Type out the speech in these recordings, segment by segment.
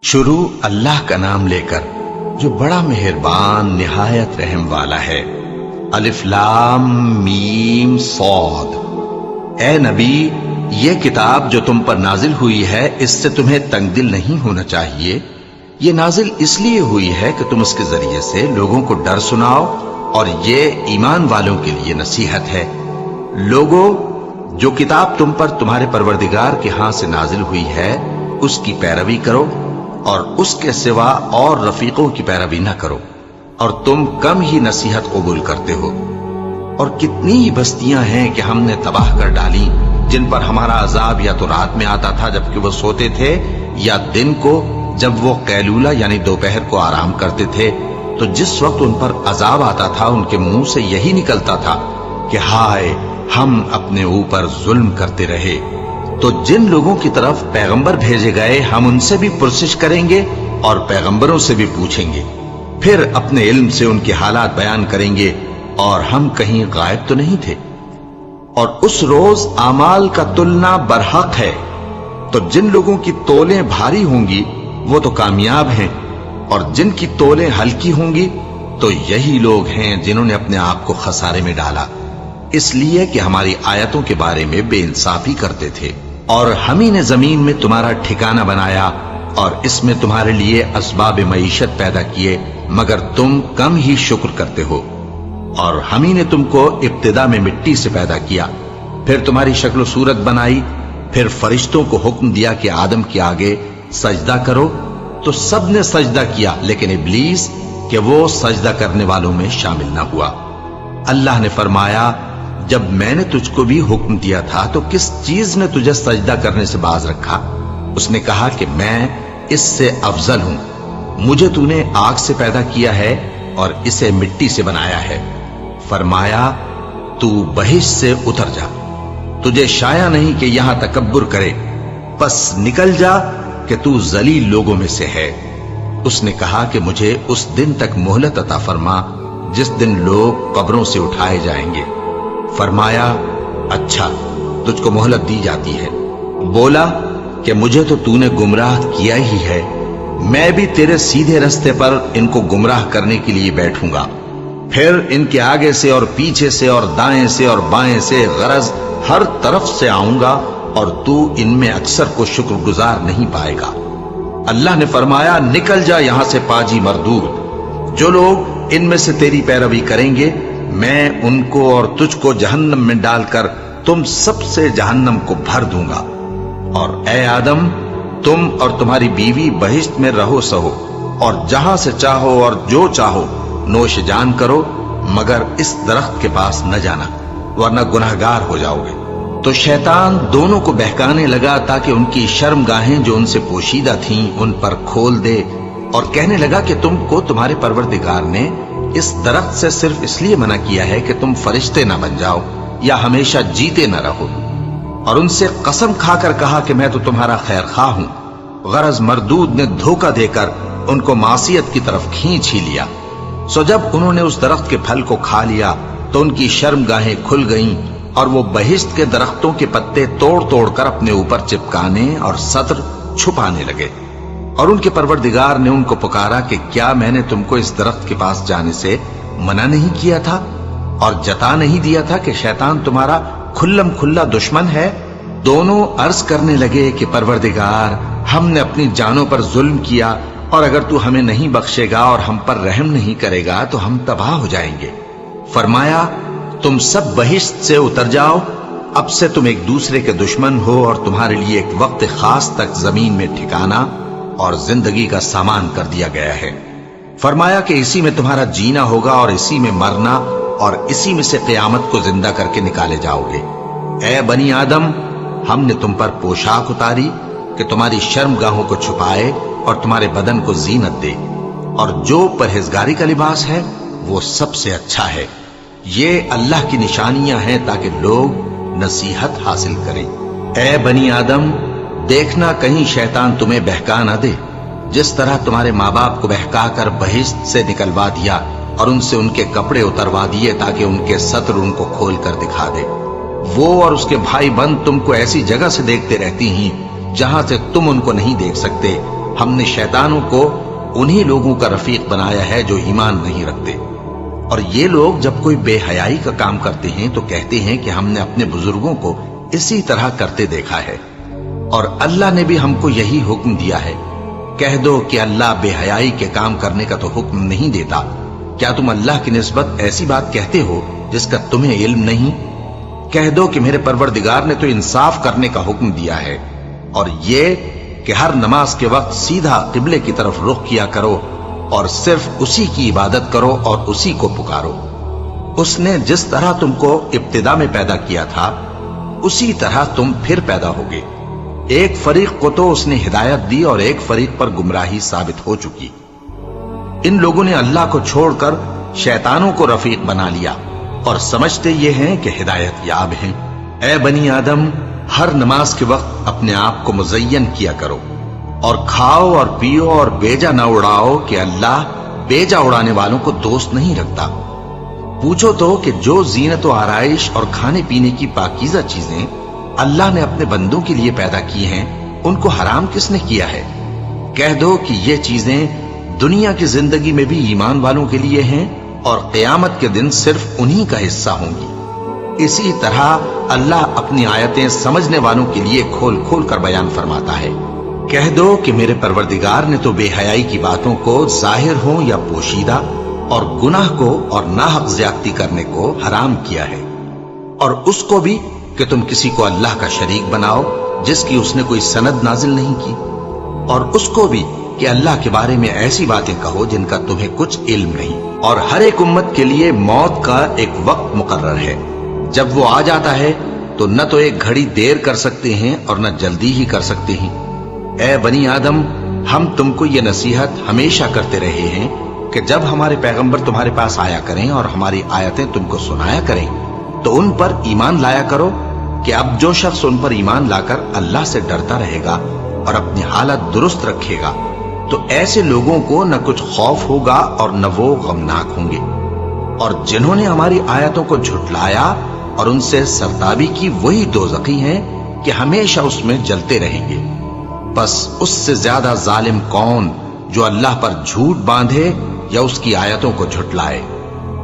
شروع اللہ کا نام لے کر جو بڑا مہربان نہایت رحم والا ہے۔ الف لام میم صاد۔ اے نبی، یہ کتاب جو تم پر نازل ہوئی ہے اس سے تمہیں تنگ دل نہیں ہونا چاہیے۔ یہ نازل اس لیے ہوئی ہے کہ تم اس کے ذریعے سے لوگوں کو ڈر سناؤ، اور یہ ایمان والوں کے لیے نصیحت ہے۔ لوگوں، جو کتاب تم پر تمہارے پروردگار کے ہاں سے نازل ہوئی ہے اس کی پیروی کرو، اور اس کے سوا اور رفیقوں کی پیروی نہ کرو، اور تم کم ہی نصیحت قبول کرتے ہو۔ اور کتنی ہی بستیاں ہیں کہ ہم نے تباہ کر ڈالی جن پر ہمارا عذاب یا تو رات میں آتا تھا جبکہ وہ سوتے تھے، یا دن کو جب وہ قیلولہ یعنی دوپہر کو آرام کرتے تھے، تو جس وقت ان پر عذاب آتا تھا ان کے منہ سے یہی نکلتا تھا کہ ہائے، ہم اپنے اوپر ظلم کرتے رہے۔ تو جن لوگوں کی طرف پیغمبر بھیجے گئے ہم ان سے بھی پرسش کریں گے اور پیغمبروں سے بھی پوچھیں گے، پھر اپنے علم سے ان کے حالات بیان کریں گے، اور ہم کہیں غائب تو نہیں تھے۔ اور اس روز اعمال کا تلنا برحق ہے، تو جن لوگوں کی تولیں بھاری ہوں گی وہ تو کامیاب ہیں، اور جن کی تولیں ہلکی ہوں گی تو یہی لوگ ہیں جنہوں نے اپنے آپ کو خسارے میں ڈالا، اس لیے کہ ہماری آیتوں کے بارے میں بے انصافی کرتے تھے۔ اور ہم ہی نے زمین میں تمہارا ٹھکانہ بنایا اور اس میں تمہارے لیے اسباب معیشت پیدا کیے، مگر تم کم ہی شکر کرتے ہو۔ اور ہم ہی نے تم کو ابتدا میں مٹی سے پیدا کیا، پھر تمہاری شکل و صورت بنائی، پھر فرشتوں کو حکم دیا کہ آدم کے آگے سجدہ کرو، تو سب نے سجدہ کیا، لیکن ابلیس کہ وہ سجدہ کرنے والوں میں شامل نہ ہوا۔ اللہ نے فرمایا، جب میں نے تجھ کو بھی حکم دیا تھا تو کس چیز نے تجھے سجدہ کرنے سے باز رکھا؟ اس نے کہا کہ میں اس سے افضل ہوں، مجھے تو نے آگ سے پیدا کیا ہے اور اسے مٹی سے بنایا ہے۔ فرمایا، تو بہشت سے اتر جا، تجھے شایع نہیں کہ یہاں تکبر کرے، پس نکل جا کہ تو ذلیل لوگوں میں سے ہے۔ اس نے کہا کہ مجھے اس دن تک مہلت عطا فرما جس دن لوگ قبروں سے اٹھائے جائیں گے۔ فرمایا، اچھا، تجھ کو مہلت دی جاتی ہے۔ بولا کہ مجھے تو نے گمراہ کیا ہی ہے، میں بھی تیرے سیدھے رستے پر ان کو گمراہ کرنے کے لیے بیٹھوں گا، پھر ان کے آگے سے اور پیچھے سے اور دائیں سے اور بائیں سے، غرض ہر طرف سے آؤں گا، اور تو ان میں اکثر کو شکر گزار نہیں پائے گا۔ اللہ نے فرمایا، نکل جا یہاں سے پاجی مردود، جو لوگ ان میں سے تیری پیروی کریں گے میں ان کو اور تجھ کو جہنم میں ڈال کر تم سب سے جہنم کو بھر دوں گا۔ اور اے آدم، تم اور تمہاری بیوی بہشت میں رہو سہو، اور جہاں سے چاہو اور جو چاہو نوش جان کرو، مگر اس درخت کے پاس نہ جانا ورنہ گناہگار ہو جاؤ گے۔ تو شیطان دونوں کو بہکانے لگا تاکہ ان کی شرم گاہیں جو ان سے پوشیدہ تھیں ان پر کھول دے، اور کہنے لگا کہ تم کو تمہارے پروردگار نے اس درخت سے صرف اس لیے منع کیا ہے کہ تم فرشتے نہ بن جاؤ یا ہمیشہ جیتے نہ رہو۔ اور ان سے قسم کھا کر کہا کہ میں تو تمہارا خیر خواہ ہوں۔ غرض مردود نے دھوکہ دے کر ان کو معصیت کی طرف کھینچ ہی لیا۔ سو جب انہوں نے اس درخت کے پھل کو کھا لیا تو ان کی شرم گاہیں کھل گئیں، اور وہ بہشت کے درختوں کے پتے توڑ توڑ کر اپنے اوپر چپکانے اور سطر چھپانے لگے۔ اور ان کے پروردگار نے ان کو پکارا کہ کیا میں نے تم کو اس درخت کے پاس جانے سے منع نہیں کیا تھا، اور جتا نہیں دیا تھا کہ شیطان تمہارا کھلم کھلا دشمن ہے؟ دونوں عرض کرنے لگے کہ پروردگار، ہم نے اپنی جانوں پر ظلم کیا، اور اگر تو ہمیں نہیں بخشے گا اور ہم پر رحم نہیں کرے گا تو ہم تباہ ہو جائیں گے۔ فرمایا، تم سب بہشت سے اتر جاؤ، اب سے تم ایک دوسرے کے دشمن ہو، اور تمہارے لیے ایک وقت خاص تک زمین میں ٹھکانہ اور زندگی کا سامان کر دیا گیا ہے۔ فرمایا کہ اسی میں تمہارا جینا ہوگا اور اسی میں مرنا، اور اسی میں سے قیامت کو زندہ کر کے نکالے جاؤ گے۔ اے بنی آدم، ہم نے تم پر پوشاک اتاری کہ تمہاری شرم گاہوں کو چھپائے اور تمہارے بدن کو زینت دے، اور جو پرہیزگاری کا لباس ہے وہ سب سے اچھا ہے۔ یہ اللہ کی نشانیاں ہیں تاکہ لوگ نصیحت حاصل کریں۔ اے بنی آدم، دیکھنا کہیں شیطان تمہیں بہکا نہ دے، جس طرح تمہارے ماں باپ کو بہکا کر بہشت سے نکلوا دیا اور ان سے ان کے کپڑے اتروا دیے تاکہ ان کے سطر ان کو کھول کر دکھا دے۔ وہ اور اس کے بھائی بند تم کو ایسی جگہ سے دیکھتے رہتی ہیں جہاں سے تم ان کو نہیں دیکھ سکتے، ہم نے شیطانوں کو انہی لوگوں کا رفیق بنایا ہے جو ایمان نہیں رکھتے، اور یہ لوگ جب کوئی بے حیائی کا کام کرتے ہیں تو کہتے ہیں کہ ہم نے اپنے بزرگوں کو اسی طرح کرتے دیکھا ہے، اور اللہ نے بھی ہم کو یہی حکم دیا ہے۔ کہہ دو کہ اللہ بے حیائی کے کام کرنے کا تو حکم نہیں دیتا، کیا تم اللہ کی نسبت ایسی بات کہتے ہو جس کا تمہیں علم نہیں؟ کہہ دو کہ میرے پروردگار نے تو انصاف کرنے کا حکم دیا ہے، اور یہ کہ ہر نماز کے وقت سیدھا قبلے کی طرف رخ کیا کرو اور صرف اسی کی عبادت کرو اور اسی کو پکارو۔ اس نے جس طرح تم کو ابتدا میں پیدا کیا تھا اسی طرح تم پھر پیدا ہوگے۔ ایک فریق کو تو اس نے ہدایت دی اور ایک فریق پر گمراہی ثابت ہو چکی۔ ان لوگوں نے اللہ کو چھوڑ کر شیطانوں کو رفیق بنا لیا اور سمجھتے یہ ہیں کہ ہدایت یاب ہیں۔ اے بنی آدم، ہر نماز کے وقت اپنے آپ کو مزین کیا کرو، اور کھاؤ اور پیو اور بیجا نہ اڑاؤ کہ اللہ بیجا اڑانے والوں کو دوست نہیں رکھتا۔ پوچھو تو کہ جو زینت و آرائش اور کھانے پینے کی پاکیزہ چیزیں اللہ نے اپنے بندوں کے لیے پیدا کی ہیں ان کو حرام کس نے کیا ہے؟ کہہ دو کہ یہ چیزیں دنیا کی زندگی میں بھی ایمان والوں کے لیے ہیں اور قیامت کے دن صرف انہی کا حصہ ہوں گی۔ اسی طرح اللہ اپنی آیتیں سمجھنے والوں کے لیے کھول کھول کر بیان فرماتا ہے۔ کہہ دو کہ میرے پروردگار نے تو بے حیائی کی باتوں کو ظاہر ہوں یا پوشیدہ اور گناہ کو اور ناحق زیادتی کرنے کو حرام کیا ہے، اور اس کو بھی کہ تم کسی کو اللہ کا شریک بناؤ جس کی اس نے کوئی سند نازل نہیں کی، اور اس کو بھی کہ اللہ کے بارے میں ایسی باتیں کہو جن کا تمہیں کچھ علم نہیں۔ اور ہر ایک امت کے لیے موت کا ایک وقت مقرر ہے، جب وہ آ جاتا ہے تو نہ تو ایک گھڑی دیر کر سکتے ہیں اور نہ جلدی ہی کر سکتے ہیں۔ اے بنی آدم، ہم تم کو یہ نصیحت ہمیشہ کرتے رہے ہیں کہ جب ہمارے پیغمبر تمہارے پاس آیا کریں اور ہماری آیتیں تم کو سنایا کریں تو ان پر ایمان لایا کرو، کہ اب جو شخص ان پر ایمان لا کر اللہ سے ڈرتا رہے گا اور اپنی حالت درست رکھے گا تو ایسے لوگوں کو نہ کچھ خوف ہوگا اور نہ وہ غمناک ہوں گے۔ اور جنہوں نے ہماری آیتوں کو جھٹلایا اور ان سے سرتابی کی وہی دوزخی ہیں کہ ہمیشہ اس میں جلتے رہیں گے۔ بس اس سے زیادہ ظالم کون جو اللہ پر جھوٹ باندھے یا اس کی آیتوں کو جھٹلائے؟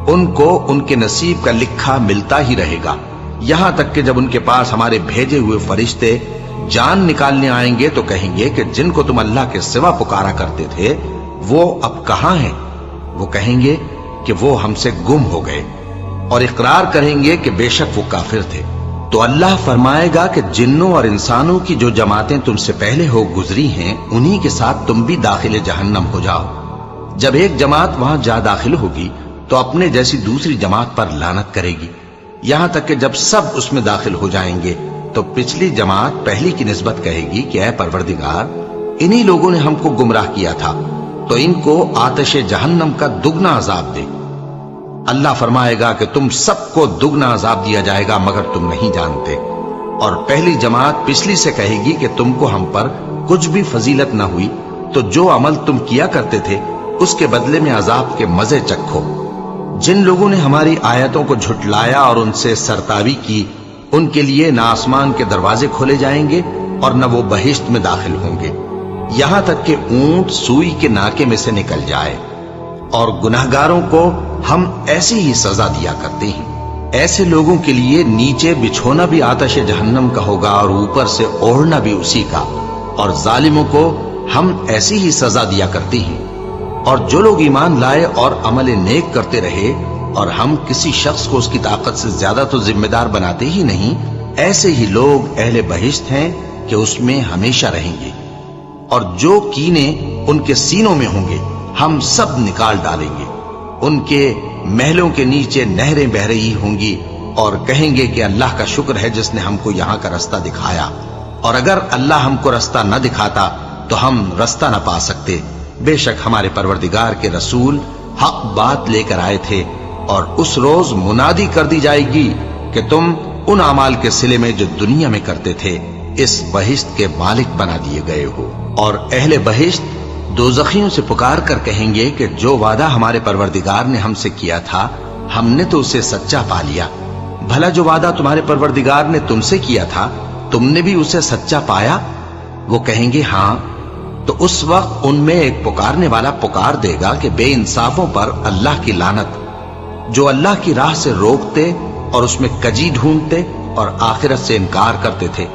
ان کو ان کے نصیب کا لکھا ملتا ہی رہے گا، یہاں تک کہ جب ان کے پاس ہمارے بھیجے ہوئے فرشتے جان نکالنے آئیں گے تو کہیں گے کہ جن کو تم اللہ کے سوا پکارا کرتے تھے وہ اب کہاں ہیں؟ وہ کہیں گے کہ وہ ہم سے گم ہو گئے، اور اقرار کریں گے کہ بے شک وہ کافر تھے۔ تو اللہ فرمائے گا کہ جنوں اور انسانوں کی جو جماعتیں تم سے پہلے ہو گزری ہیں انہی کے ساتھ تم بھی داخل جہنم ہو جاؤ۔ جب ایک جماعت وہاں جا داخل ہوگی تو اپنے جیسی دوسری جماعت پر لعنت کرے گی، یہاں تک کہ جب سب اس میں داخل ہو جائیں گے تو پچھلی جماعت پہلی کی نسبت کہے گی کہ اے پروردگار، انہی لوگوں نے ہم کو گمراہ کیا تھا، تو ان کو آتش جہنم کا دگنا عذاب دے۔ اللہ فرمائے گا کہ تم سب کو دگنا عذاب دیا جائے گا مگر تم نہیں جانتے۔ اور پہلی جماعت پچھلی سے کہے گی کہ تم کو ہم پر کچھ بھی فضیلت نہ ہوئی، تو جو عمل تم کیا کرتے تھے اس کے بدلے میں عذاب کے مزے چکھو۔ جن لوگوں نے ہماری آیتوں کو جھٹلایا اور ان سے سرتابی کی ان کے لیے نہ آسمان کے دروازے کھولے جائیں گے اور نہ وہ بہشت میں داخل ہوں گے، یہاں تک کہ اونٹ سوئی کے ناکے میں سے نکل جائے۔ اور گناہگاروں کو ہم ایسی ہی سزا دیا کرتے ہیں۔ ایسے لوگوں کے لیے نیچے بچھونا بھی آتش جہنم کا ہوگا اور اوپر سے اوڑھنا بھی اسی کا، اور ظالموں کو ہم ایسی ہی سزا دیا کرتے ہیں۔ اور جو لوگ ایمان لائے اور عمل نیک کرتے رہے اور ہم کسی شخص کو اس کی طاقت سے زیادہ تو ذمہ دار بناتے ہی نہیں، ایسے ہی لوگ اہل بہشت ہیں کہ اس میں ہمیشہ رہیں گے۔ اور جو کینے ان کے سینوں میں ہوں گے ہم سب نکال ڈالیں گے۔ ان کے محلوں کے نیچے نہریں بہ رہی ہوں گی اور کہیں گے کہ اللہ کا شکر ہے جس نے ہم کو یہاں کا رستہ دکھایا، اور اگر اللہ ہم کو رستہ نہ دکھاتا تو ہم رستہ نہ پا سکتے۔ بے شک ہمارے پروردگار کے رسول حق بات لے کر آئے تھے، اور اس روز منادی کر دی جائے گی کہ تم ان اعمال کے صلے میں جو دنیا میں کرتے تھے اس بہشت کے مالک بنا دیے گئے ہو۔ اور اہل بہشت دوزخیوں سے پکار کر کہیں گے کہ جو وعدہ ہمارے پروردگار نے ہم سے کیا تھا ہم نے تو اسے سچا پا لیا۔ بھلا جو وعدہ تمہارے پروردگار نے تم سے کیا تھا تم نے بھی اسے سچا پایا؟ وہ کہیں گے ہاں۔ تو اس وقت ان میں ایک پکارنے والا پکار دے گا کہ بے انصافوں پر اللہ کی لعنت، جو اللہ کی راہ سے روکتے اور اس میں کجی ڈھونڈتے اور آخرت سے انکار کرتے تھے۔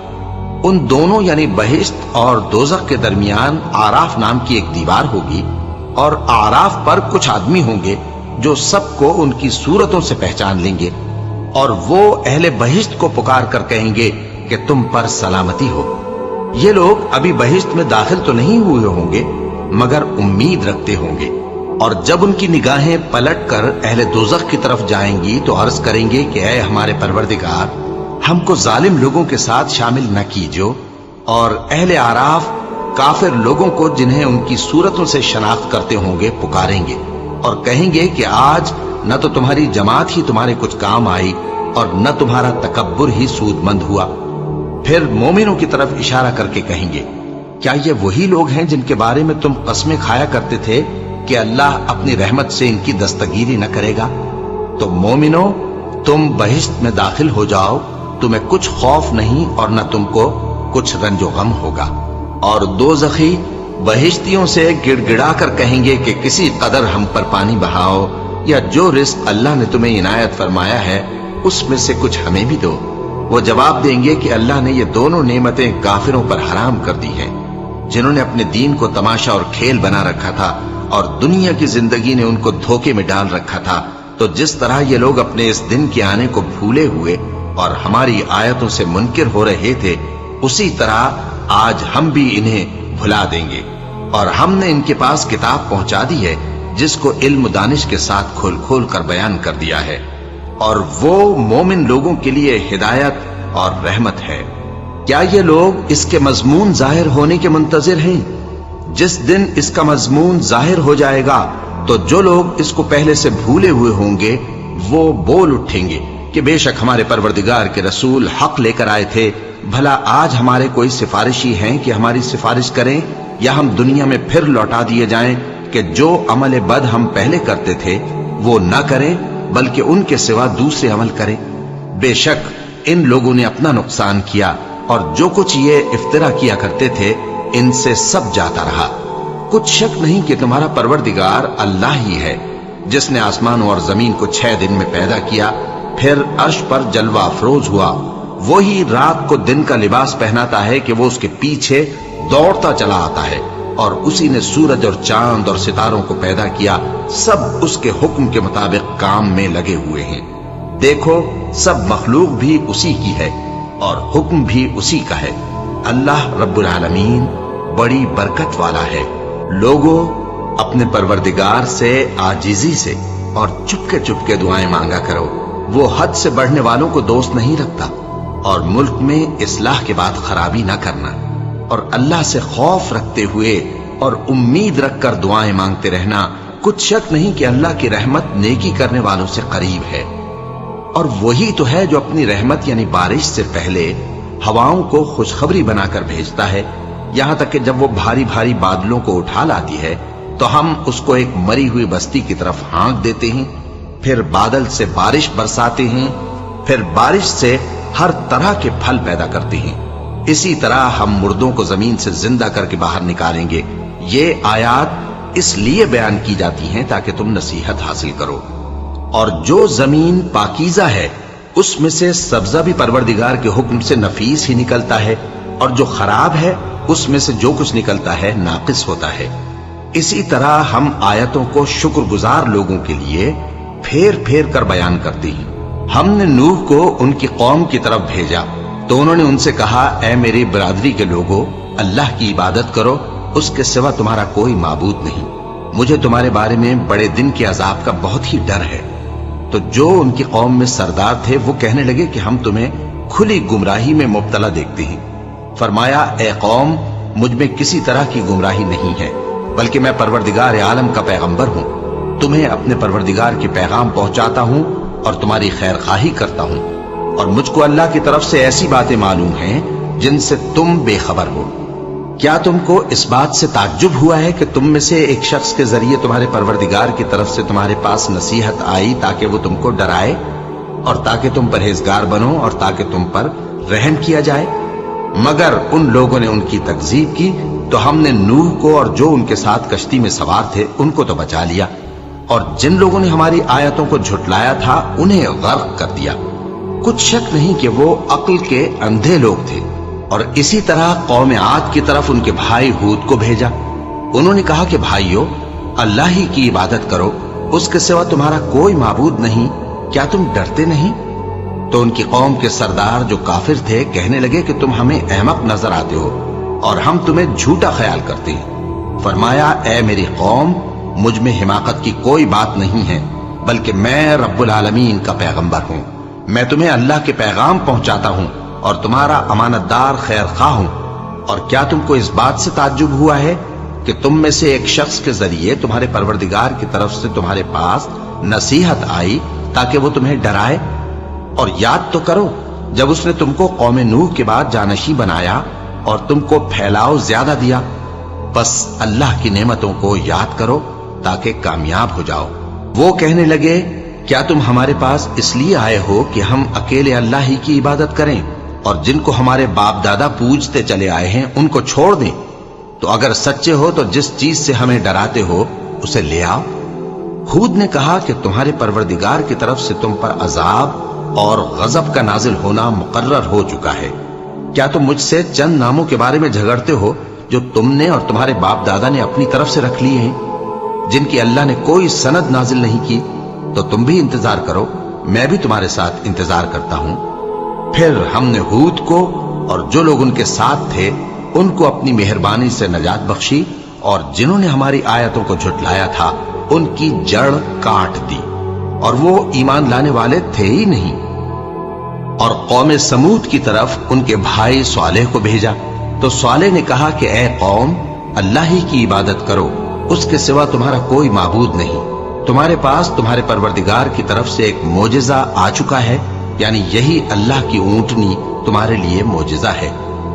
ان دونوں یعنی بہشت اور دوزخ کے درمیان آراف نام کی ایک دیوار ہوگی، اور آراف پر کچھ آدمی ہوں گے جو سب کو ان کی صورتوں سے پہچان لیں گے، اور وہ اہل بہشت کو پکار کر کہیں گے کہ تم پر سلامتی ہو۔ یہ لوگ ابھی بہشت میں داخل تو نہیں ہوئے ہوں گے مگر امید رکھتے ہوں گے، اور جب ان کی نگاہیں پلٹ کر اہل دوزخ کی طرف جائیں گی تو عرض کریں گے کہ اے ہمارے پروردگار، ہم کو ظالم لوگوں کے ساتھ شامل نہ کیجو۔ اور اہل آراف کافر لوگوں کو جنہیں ان کی صورتوں سے شناخت کرتے ہوں گے پکاریں گے اور کہیں گے کہ آج نہ تو تمہاری جماعت ہی تمہارے کچھ کام آئی اور نہ تمہارا تکبر ہی سود مند ہوا۔ پھر مومنوں کی طرف اشارہ کر کے کہیں گے، کیا یہ وہی لوگ ہیں جن کے بارے میں تم قسمیں کھایا کرتے تھے کہ اللہ اپنی رحمت سے ان کی دستگیری نہ کرے گا؟ تو مومنوں، تم بہشت میں داخل ہو جاؤ، تمہیں کچھ خوف نہیں اور نہ تم کو کچھ رنج و غم ہوگا۔ اور دوزخی بہشتیوں سے گڑ گڑا کر کہیں گے کہ کسی قدر ہم پر پانی بہاؤ، یا جو رزق اللہ نے تمہیں عنایت فرمایا ہے اس میں سے کچھ ہمیں بھی دو۔ وہ جواب دیں گے کہ اللہ نے یہ دونوں نعمتیں کافروں پر حرام کر دی ہیں، جنہوں نے اپنے دین کو تماشا اور کھیل بنا رکھا تھا اور دنیا کی زندگی نے ان کو دھوکے میں ڈال رکھا تھا۔ تو جس طرح یہ لوگ اپنے اس دن کے آنے کو بھولے ہوئے اور ہماری آیتوں سے منکر ہو رہے تھے، اسی طرح آج ہم بھی انہیں بھلا دیں گے۔ اور ہم نے ان کے پاس کتاب پہنچا دی ہے جس کو علم و دانش کے ساتھ کھول کھول کر بیان کر دیا ہے، اور وہ مومن لوگوں کے لیے ہدایت اور رحمت ہے۔ کیا یہ لوگ اس کے مضمون ظاہر ہونے کے منتظر ہیں؟ جس دن اس کا مضمون ظاہر ہو جائے گا تو جو لوگ اس کو پہلے سے بھولے ہوئے ہوں گے وہ بول اٹھیں گے کہ بے شک ہمارے پروردگار کے رسول حق لے کر آئے تھے، بھلا آج ہمارے کوئی سفارشی ہیں کہ ہماری سفارش کریں، یا ہم دنیا میں پھر لوٹا دیے جائیں کہ جو عمل بد ہم پہلے کرتے تھے وہ نہ کریں بلکہ ان کے سوا دوسرے عمل کریں۔ بے شک ان لوگوں نے اپنا نقصان کیا، اور جو کچھ یہ افترا کیا کرتے تھے ان سے سب جاتا رہا۔ کچھ شک نہیں کہ تمہارا پروردگار اللہ ہی ہے، جس نے آسمانوں اور زمین کو 6 دن میں پیدا کیا، پھر عرش پر جلوہ افروز ہوا۔ وہی رات کو دن کا لباس پہناتا ہے کہ وہ اس کے پیچھے دوڑتا چلا آتا ہے، اور اسی نے سورج اور چاند اور ستاروں کو پیدا کیا، سب اس کے حکم کے مطابق کام میں لگے ہوئے ہیں۔ دیکھو، سب مخلوق بھی اسی کی ہے اور حکم بھی اسی کا ہے۔ اللہ رب العالمین بڑی برکت والا ہے۔ لوگوں، اپنے پروردگار سے عاجزی سے اور چپکے چپکے دعائیں مانگا کرو، وہ حد سے بڑھنے والوں کو دوست نہیں رکھتا، اور ملک میں اصلاح کے بعد خرابی نہ کرنا، اور اللہ سے خوف رکھتے ہوئے اور امید رکھ کر دعائیں مانگتے رہنا۔ کچھ شک نہیں کہ اللہ کی رحمت نیکی کرنے والوں سے قریب ہے، اور وہی تو ہے جو اپنی رحمت یعنی بارش سے پہلے ہواؤں کو خوشخبری بنا کر بھیجتا ہے، یہاں تک کہ جب وہ بھاری بھاری بادلوں کو اٹھا لاتی ہے تو ہم اس کو ایک مری ہوئی بستی کی طرف ہانک دیتے ہیں، پھر بادل سے بارش برساتے ہیں، پھر بارش سے ہر طرح کے پھل پیدا کرتے ہیں۔ اسی طرح ہم مردوں کو زمین سے زندہ کر کے باہر نکالیں گے۔ یہ آیات اس لیے بیان کی جاتی ہیں تاکہ تم نصیحت حاصل کرو۔ اور جو زمین پاکیزہ ہے اس میں سے سبزہ بھی پروردگار کے حکم سے نفیس ہی نکلتا ہے، اور جو خراب ہے اس میں سے جو کچھ نکلتا ہے ناقص ہوتا ہے۔ اسی طرح ہم آیتوں کو شکر گزار لوگوں کے لیے پھیر پھیر کر بیان کرتے ہیں۔ ہم نے نوح کو ان کی قوم کی طرف بھیجا تو انہوں نے ان سے کہا، اے میری برادری کے لوگوں، اللہ کی عبادت کرو، اس کے سوا تمہارا کوئی معبود نہیں۔ مجھے تمہارے بارے میں بڑے دن کے عذاب کا بہت ہی ڈر ہے۔ تو جو ان کی قوم میں سردار تھے وہ کہنے لگے کہ ہم تمہیں کھلی گمراہی میں مبتلا دیکھتے ہیں۔ فرمایا، اے قوم، مجھ میں کسی طرح کی گمراہی نہیں ہے، بلکہ میں پروردگار عالم کا پیغمبر ہوں، تمہیں اپنے پروردگار کے پیغام پہنچاتا ہوں اور تمہاری خیر خواہی کرتا ہوں، اور مجھ کو اللہ کی طرف سے ایسی باتیں معلوم ہیں جن سے تم بے خبر ہو۔ کیا تم کو اس بات سے تعجب ہوا ہے کہ تم میں سے ایک شخص کے ذریعے تمہارے پروردگار کی طرف سے تمہارے پاس نصیحت آئی تاکہ وہ تم کو ڈرائے اور تاکہ تم پرہیزگار بنو اور تاکہ تم پر رحم کیا جائے؟ مگر ان لوگوں نے ان کی تکذیب کی تو ہم نے نوح کو اور جو ان کے ساتھ کشتی میں سوار تھے ان کو تو بچا لیا، اور جن لوگوں نے ہماری آیتوں کو جھٹلایا تھا انہیں غرق کر دیا۔ کچھ شک نہیں کہ وہ عقل کے اندھے لوگ تھے۔ اور اسی طرح قوم عاد کی طرف ان کے بھائی ہود کو بھیجا۔ انہوں نے کہا کہ بھائیو، اللہ ہی کی عبادت کرو، اس کے سوا تمہارا کوئی معبود نہیں، کیا تم ڈرتے نہیں؟ تو ان کی قوم کے سردار جو کافر تھے کہنے لگے کہ تم ہمیں احمق نظر آتے ہو اور ہم تمہیں جھوٹا خیال کرتے ہیں۔ فرمایا، اے میری قوم، مجھ میں حماقت کی کوئی بات نہیں ہے، بلکہ میں رب العالمین کا پیغمبر ہوں۔ میں تمہیں اللہ کے پیغام پہنچاتا ہوں اور تمہارا امانت دار خیر خواہ ہوں۔ اور کیا تم کو اس بات سے تعجب ہوا ہے کہ تم میں سے ایک شخص کے ذریعے تمہارے پروردگار کی طرف سے تمہارے پاس نصیحت آئی تاکہ وہ تمہیں ڈرائے؟ اور یاد تو کرو جب اس نے تم کو قوم نوح کے بعد جانشین بنایا اور تم کو پھیلاؤ زیادہ دیا۔ بس اللہ کی نعمتوں کو یاد کرو تاکہ کامیاب ہو جاؤ۔ وہ کہنے لگے، کیا تم ہمارے پاس اس لیے آئے ہو کہ ہم اکیلے اللہ ہی کی عبادت کریں اور جن کو ہمارے باپ دادا پوجتے چلے آئے ہیں ان کو چھوڑ دیں؟ تو اگر سچے ہو تو جس چیز سے ہمیں ڈراتے ہو اسے لے آؤ۔ ہود نے کہا کہ تمہارے پروردگار کی طرف سے تم پر عذاب اور غضب کا نازل ہونا مقرر ہو چکا ہے۔ کیا تم مجھ سے چند ناموں کے بارے میں جھگڑتے ہو جو تم نے اور تمہارے باپ دادا نے اپنی طرف سے رکھ لیے ہیں، جن کی اللہ نے کوئی سند نازل نہیں کی؟ تو تم بھی انتظار کرو، میں بھی تمہارے ساتھ انتظار کرتا ہوں۔ پھر ہم نے ہود کو اور جو لوگ ان کے ساتھ تھے ان کو اپنی مہربانی سے نجات بخشی، اور جنہوں نے ہماری آیتوں کو جھٹلایا تھا ان کی جڑ کاٹ دی، اور وہ ایمان لانے والے تھے ہی نہیں۔ اور قوم سمود کی طرف ان کے بھائی صالح کو بھیجا، تو صالح نے کہا کہ اے قوم، اللہ ہی کی عبادت کرو، اس کے سوا تمہارا کوئی معبود نہیں۔ تمہارے پاس تمہارے پروردگار کی طرف سے ایک معجزہ آ چکا ہے، یعنی یہی اللہ کی اونٹنی تمہارے لیے معجزہ ہے،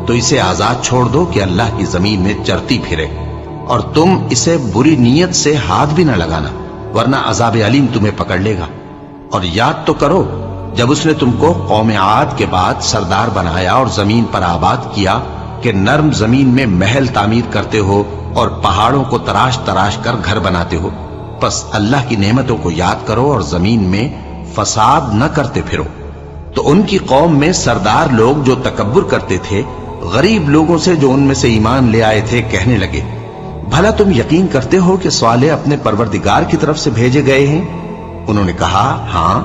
تو اسے آزاد چھوڑ دو کہ اللہ کی زمین میں چرتی پھرے، اور تم اسے بری نیت سے ہاتھ بھی نہ لگانا، ورنہ عذاب علیم تمہیں پکڑ لے گا۔ اور یاد تو کرو جب اس نے تم کو قوم عاد کے بعد سردار بنایا اور زمین پر آباد کیا کہ نرم زمین میں محل تعمیر کرتے ہو اور پہاڑوں کو تراش تراش کر گھر بناتے ہو۔ پس اللہ کی نعمتوں کو یاد کرو اور زمین میں فساد نہ کرتے پھرو۔ تو ان کی قوم میں سردار لوگ جو تکبر کرتے تھے غریب لوگوں سے جو ان میں سے ایمان لے آئے تھے کہنے لگے، بھلا تم یقین کرتے ہو کہ صالح اپنے پروردگار کی طرف سے بھیجے گئے ہیں؟ انہوں نے کہا، ہاں،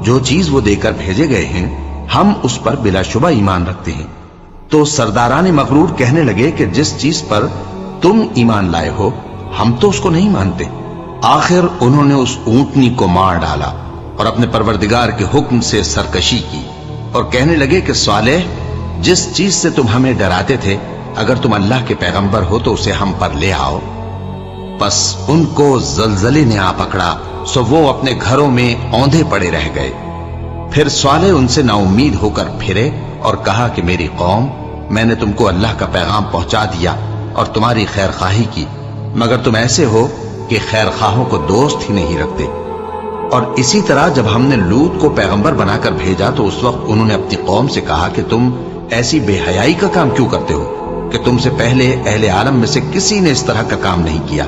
جو چیز وہ دے کر بھیجے گئے ہیں ہم اس پر بلا شبہ ایمان رکھتے ہیں۔ تو سرداران مغرور کہنے لگے کہ جس چیز پر تم ایمان لائے ہو ہم تو اس کو نہیں مانتے۔ آخر انہوں نے اس اونٹنی کو مار ڈالا اور اپنے پروردگار کے حکم سے سرکشی کی، اور کہنے لگے کہ صالح، جس چیز سے تم ہمیں ڈراتے تھے اگر تم اللہ کے پیغمبر ہو تو اسے ہم پر لے آؤ۔ پس ان کو زلزلے نے آ پکڑا، سو وہ اپنے گھروں میں اوندھے پڑے رہ گئے۔ پھر صالح ان سے نا امید ہو کر پھرے اور کہا کہ میری قوم، میں نے تم کو اللہ کا پیغام پہنچا دیا اور تمہاری خیر خواہی کی، مگر تم ایسے ہو کہ خیر خواہوں کو دوست ہی نہیں رکھتے۔ اور اسی طرح جب ہم نے لوط کو پیغمبر بنا کر بھیجا تو اس وقت انہوں نے اپنی قوم سے کہا کہ تم ایسی بے حیائی کا کام کیوں کرتے ہو کہ تم سے پہلے اہل عالم میں سے کسی نے اس طرح کا کام نہیں کیا،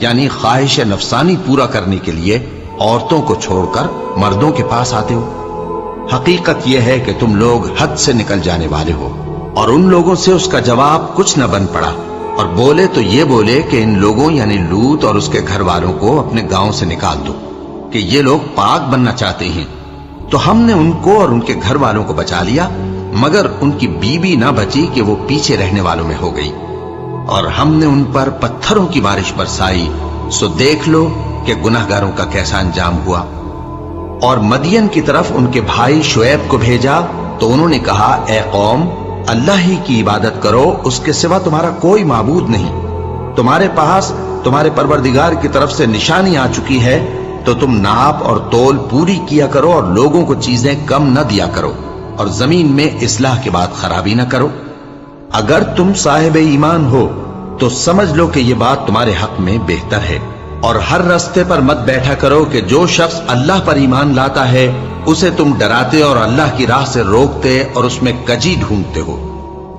یعنی خواہش نفسانی پورا کرنے کے لیے عورتوں کو چھوڑ کر مردوں کے پاس آتے ہو۔ حقیقت یہ ہے کہ تم لوگ حد سے نکل جانے والے ہو۔ اور ان لوگوں سے اس کا جواب کچھ نہ بن پڑا، اور بولے تو یہ بولے کہ ان لوگوں یعنی لوط اور اس کے گھر والوں کو اپنے گاؤں سے نکال دو کہ یہ لوگ پاک بننا چاہتے ہیں۔ تو ہم نے ان کو اور ان کے گھر والوں کو بچا لیا، مگر ان کی بیوی نہ بچی کہ وہ پیچھے رہنے والوں میں ہو گئی۔ اور ہم نے ان پر پتھروں کی بارش برسائی، سو دیکھ لو کہ گناہگاروں کا کیسا انجام ہوا۔ اور مدین کی طرف ان کے بھائی شعیب کو بھیجا تو انہوں نے کہا، اے قوم، اللہ ہی کی عبادت کرو، اس کے سوا تمہارا کوئی معبود نہیں۔ تمہارے پاس تمہارے پروردگار کی طرف سے نشانی آ چکی ہے، تو تم ناپ اور تول پوری کیا کرو اور لوگوں کو چیزیں کم نہ دیا کرو، اور زمین میں اصلاح کے بعد خرابی نہ کرو۔ اگر تم صاحب ایمان ہو تو سمجھ لو کہ یہ بات تمہارے حق میں بہتر ہے، اور ہر رستے پر مت بیٹھا کرو کہ جو شخص اللہ پر ایمان لاتا ہے اسے تم ڈراتے اور اللہ کی راہ سے روکتے اور اس میں کجی ڈھونڈتے ہو۔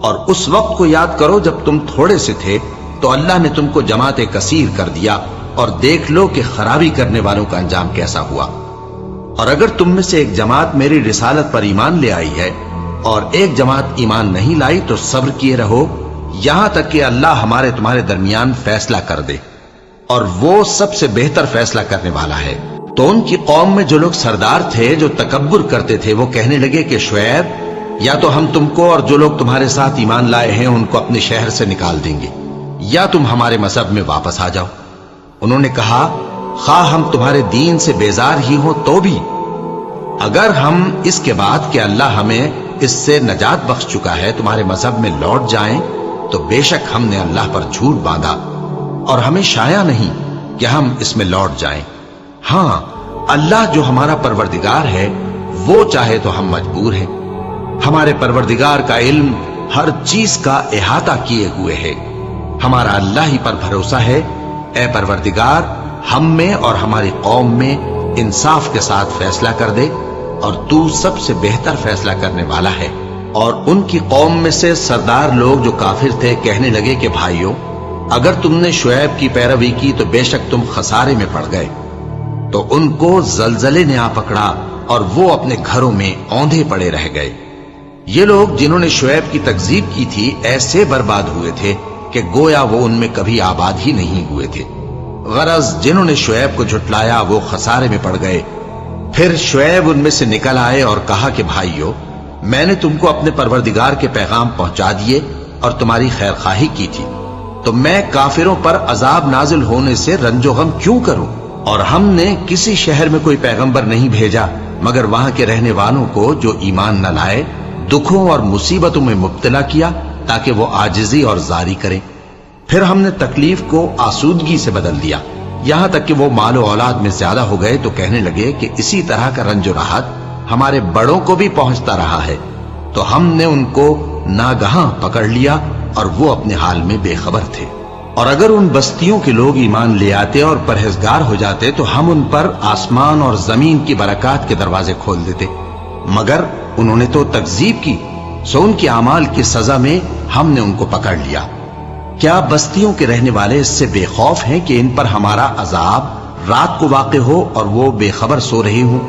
اور اس وقت کو یاد کرو جب تم تھوڑے سے تھے تو اللہ نے تم کو جماعت کثیر کر دیا، اور دیکھ لو کہ خرابی کرنے والوں کا انجام کیسا ہوا۔ اور اگر تم میں سے ایک جماعت میری رسالت پر ایمان لے آئی ہے اور ایک جماعت ایمان نہیں لائی تو صبر کیے رہو یہاں تک کہ اللہ ہمارے تمہارے درمیان فیصلہ کر دے، اور وہ سب سے بہتر فیصلہ کرنے والا ہے۔ تو ان کی قوم میں جو لوگ سردار تھے جو تکبر کرتے تھے وہ کہنے لگے کہ شعیب، یا تو ہم تم کو اور جو لوگ تمہارے ساتھ ایمان لائے ہیں ان کو اپنے شہر سے نکال دیں گے، یا تم ہمارے مذہب میں واپس آ جاؤ۔ انہوں نے کہا خواہ ہم تمہارے دین سے بیزار ہی ہوں تو بھی، اگر ہم اس کے بعد کہ اللہ ہمیں اس سے نجات بخش چکا ہے تمہارے مذہب میں لوٹ جائیں تو بے شک ہم نے اللہ پر جھوٹ باندھا، اور ہمیں شایع نہیں کہ ہم اس میں لوٹ جائیں۔ ہاں، اللہ جو ہمارا پروردگار ہے وہ چاہے تو ہم مجبور ہیں۔ ہمارے پروردگار کا علم ہر چیز کا احاطہ کیے ہوئے ہے۔ ہمارا اللہ ہی پر بھروسہ ہے۔ اے پروردگار، ہم میں اور ہماری قوم میں انصاف کے ساتھ فیصلہ کر دے، اور تو سب سے بہتر فیصلہ کرنے والا ہے۔ اور ان کی قوم میں سے سردار لوگ جو کافر تھے کہنے لگے کہ بھائیو، اگر تم نے شعیب کی پیروی کی تو بے شک تم خسارے میں پڑ گئے۔ تو ان کو زلزلے نے آ پکڑا اور وہ اپنے گھروں میں اوندھے پڑے رہ گئے۔ یہ لوگ جنہوں نے شعیب کی تکذیب کی تھی ایسے برباد ہوئے تھے کہ گویا وہ ان میں کبھی آباد ہی نہیں ہوئے تھے۔ غرض جنہوں نے شعیب کو جھٹلایا وہ خسارے میں پڑ گئے۔ پھر شعیب ان میں سے نکل آئے اور کہا کہ بھائیو، میں نے تم کو اپنے پروردگار کے پیغام پہنچا دیے اور تمہاری خیر خواہی کی تھی، تو میں کافروں پر عذاب نازل ہونے سے رنج و غم کیوں کروں؟ اور ہم نے کسی شہر میں کوئی پیغمبر نہیں بھیجا مگر وہاں کے رہنے والوں کو جو ایمان نہ لائے دکھوں اور مصیبتوں میں مبتلا کیا تاکہ وہ عاجزی اور زاری کریں۔ پھر ہم نے تکلیف کو آسودگی سے بدل دیا، یہاں تک کہ وہ مال و اولاد میں زیادہ ہو گئے تو کہنے لگے کہ اسی طرح کا رنج و راحت ہمارے بڑوں کو بھی پہنچتا رہا ہے۔ تو ہم نے ان کو ناگہاں پکڑ لیا اور وہ اپنے حال میں بے خبر تھے۔ اور اگر ان بستیوں کے لوگ ایمان لے آتے اور پرہیزگار ہو جاتے تو ہم ان پر آسمان اور زمین کی برکات کے دروازے کھول دیتے، مگر انہوں نے تو تکذیب کی، سو ان کے اعمال کی سزا میں ہم نے ان کو پکڑ لیا۔ کیا بستیوں کے رہنے والے اس سے بے خوف ہیں کہ ان پر ہمارا عذاب رات کو واقع ہو اور وہ بے خبر سو رہے ہوں؟